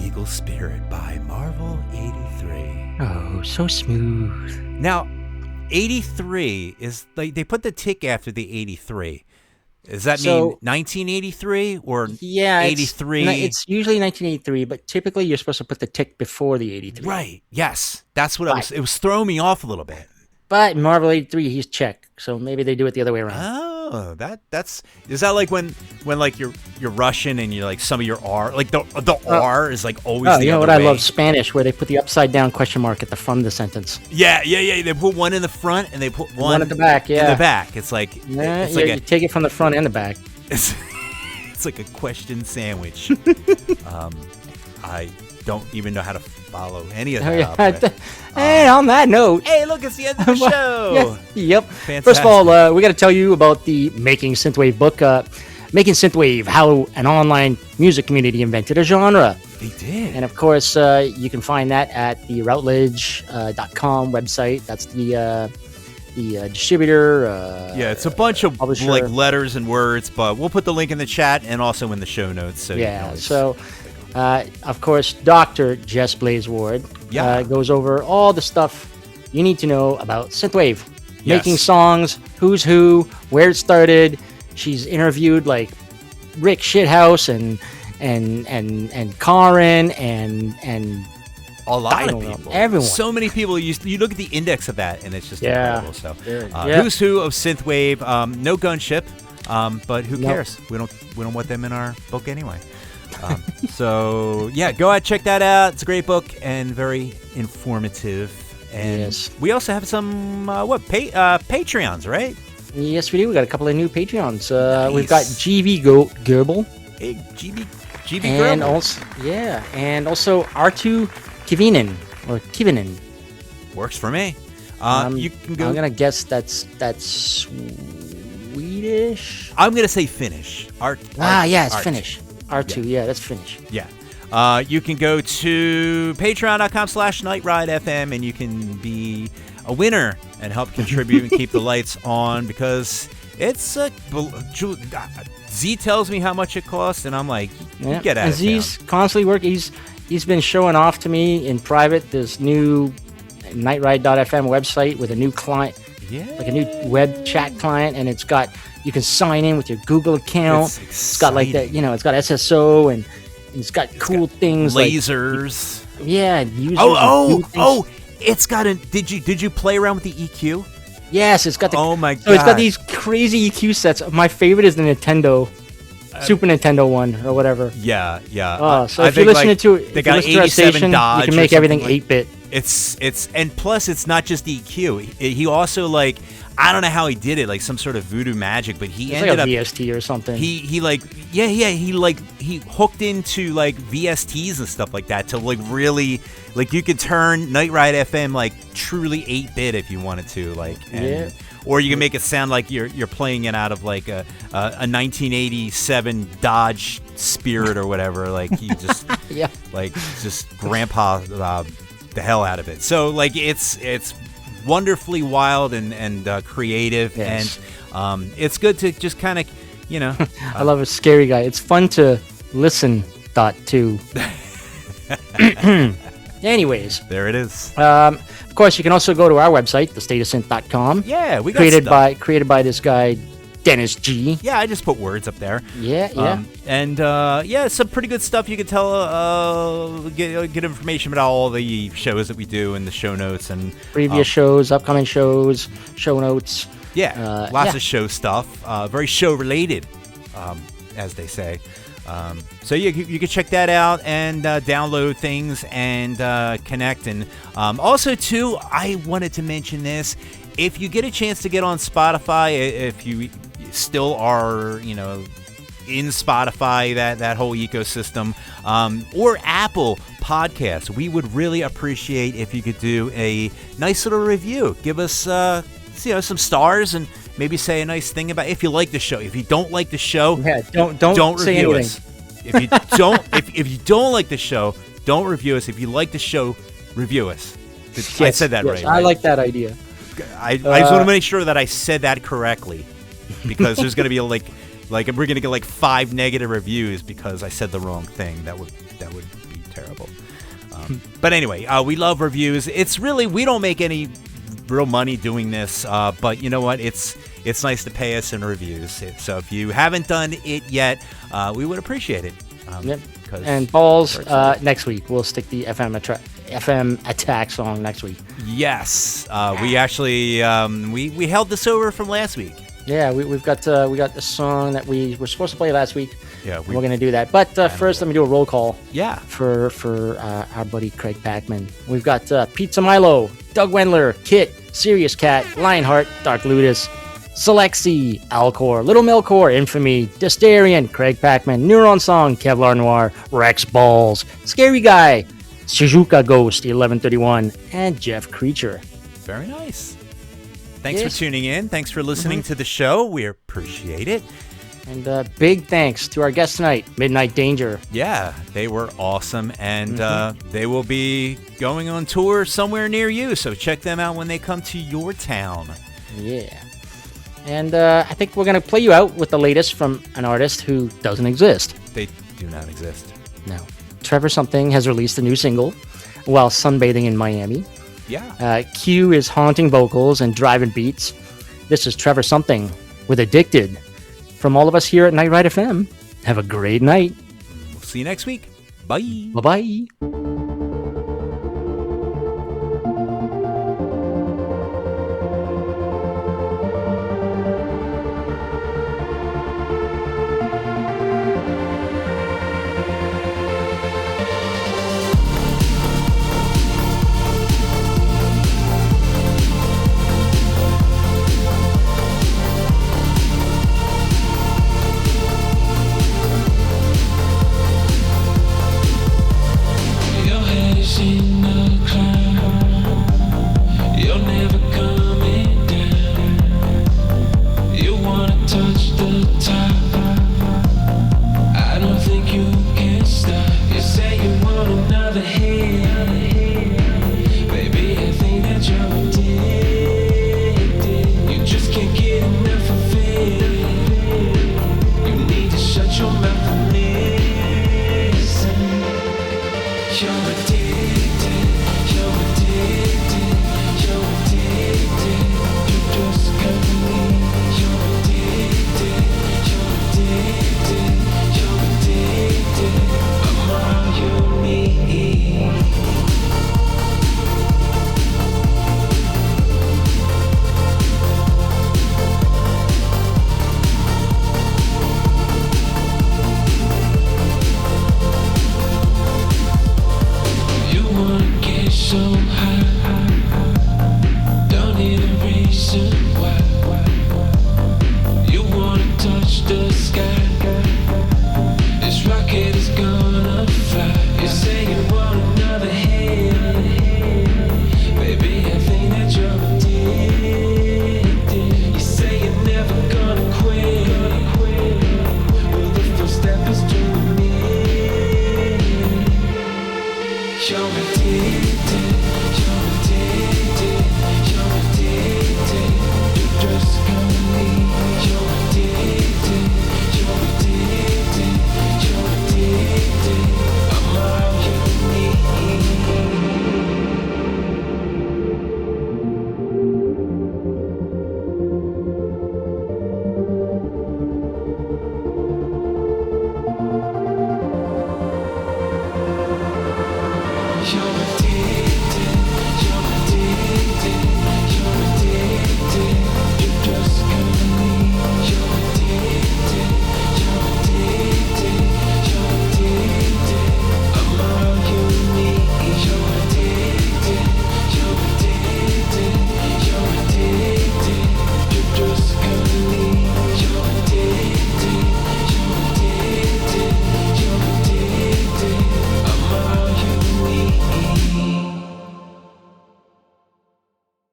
Eagle Spirit by Marvel 83. Oh, so smooth. Now, 83 is like they put the tick after the 83. Does that mean 1983 or 83? It's usually 1983, but typically you're supposed to put the tick before the 83. Right. Yes. That's what it was throwing me off a little bit. But Marvel 83, he's Czech, so maybe they do it the other way around. Oh, is that like when like you're Russian and you're like some of your R, like the R is like always the you know other what? way. I love Spanish, where they put the upside down question mark at the front of the sentence. Yeah. They put one in the front and they put one at the back. Yeah, in the back. It's like you take it from the front and the back. It's like a question sandwich. I don't even know how to follow any of that. And on that note, hey, look, it's the end of the show. Yep. Fantastic. First of all, we got to tell you about the Making Synthwave book. Making Synthwave: How an Online Music Community Invented a Genre. They did. And of course, you can find that at the Routledge.com website. That's the distributor. Yeah, it's a bunch of publisher. like letters and words, but we'll put the link in the chat and also in the show notes. So you can always of course, Dr. Jess Blaze Ward goes over all the stuff you need to know about synthwave, making songs, who's who, where it started. She's interviewed like Rick Shithouse and Karin and a lot of people. Everyone. So many people. You look at the index of that, and it's just incredible. So, who's who of synthwave? No gunship, but who cares? We don't want them in our book anyway. So yeah, go out, check that out. It's a great book and very informative. And we also have some Patreons, right? Yes, we do. We got a couple of new Patreons. Nice. We've got GV Gerbil. Hey, GB and Gerbil. And also R2 Kivinen. Works for me. You can go. I'm gonna guess that's Swedish. I'm gonna say Finnish. It's Finnish. R2, that's Finnish. Yeah. You can go to patreon.com/NightRideFM and you can be a winner and help contribute and keep the lights on, because it's Z tells me how much it costs and I'm like, you get out of town. Z's constantly working. He's been showing off to me in private this new nightride.fm website with a new client, like a new web chat client, and you can sign in with your Google account. It's got like that, it's got SSO and it's got cool things lasers. Like, users. It's got a. Did you play around with the EQ? Yes, it's got the. Oh my god! So it's got these crazy EQ sets. My favorite is the Nintendo, Super Nintendo one or whatever. Yeah. So if you're listening to it, they got 87 Dodge. You can make everything 8-bit. It's and plus it's not just EQ. He also like. I don't know how he did it, like some sort of voodoo magic, but he ended up VST or something. He hooked into like VSTs and stuff like that to like really like you could turn Night Ride FM like truly 8-bit if you wanted to, like, or you can make it sound like you're playing it out of like a 1987 Dodge Spirit or whatever, like he just like just grandpa the hell out of it. So like it's wonderfully wild and creative, and it's good to just kind of, I love a scary guy. It's fun to listen. .2. Anyways, there it is. Of course, you can also go to our website, thestateofsynth.com. Yeah, we got created by this guy Dennis G. Yeah, I just put words up there. And some pretty good stuff. You can get information about all the shows that we do in the show notes and previous shows, upcoming shows, show notes. Yeah, lots of show stuff. Very show related, as they say. So you can check that out and download things and connect. And also, too, I wanted to mention this. If you get a chance to get on Spotify, if you still are, in Spotify, that whole ecosystem, or Apple Podcasts, we would really appreciate if you could do a nice little review. Give us, some stars and maybe say a nice thing about if you like the show. If you don't like the show, don't say review anything. us. If you don't, if you don't like the show, don't review us. If you like the show, review us. I said that right. I like that idea. I just want to make sure that I said that correctly, because there's going to be like we're going to get like 5 negative reviews because I said the wrong thing. That would be terrible. But anyway, we love reviews. It's really, we don't make any real money doing this, but you know what? It's nice to pay us in reviews. So if you haven't done it yet, we would appreciate it. And balls next week. We'll stick the FM Attack song next week. Yes, we actually we held this over from last week. Yeah, we've got a song that we were supposed to play last week. Yeah, We're going to do that. But first, let me do a roll call. Yeah. For our buddy Craig Packman. We've got Pizza Milo, Doug Wendler, Kit, Serious Cat, Lionheart, Dark Ludus, Selexi, Alcor, Little Melkor, Infamy, Destarian, Craig Packman, Neuron Song, Kevlar Noir, Rex Balls, Scary Guy, Shizuka Ghost, 1131, and Jeff Creature. Very nice. Thanks for tuning in. Thanks for listening to the show. We appreciate it. And big thanks to our guest tonight, Midnight Danger. Yeah, they were awesome, and they will be going on tour somewhere near you, so check them out when they come to your town. Yeah. And I think we're going to play you out with the latest from an artist who doesn't exist. They do not exist. No. Trevor Something has released a new single while sunbathing in Miami. Yeah. Q is haunting vocals and driving beats. This is Trevor Something with Addicted. From all of us here at Night Ride FM, have a great night. We'll see you next week. Bye. Bye-bye.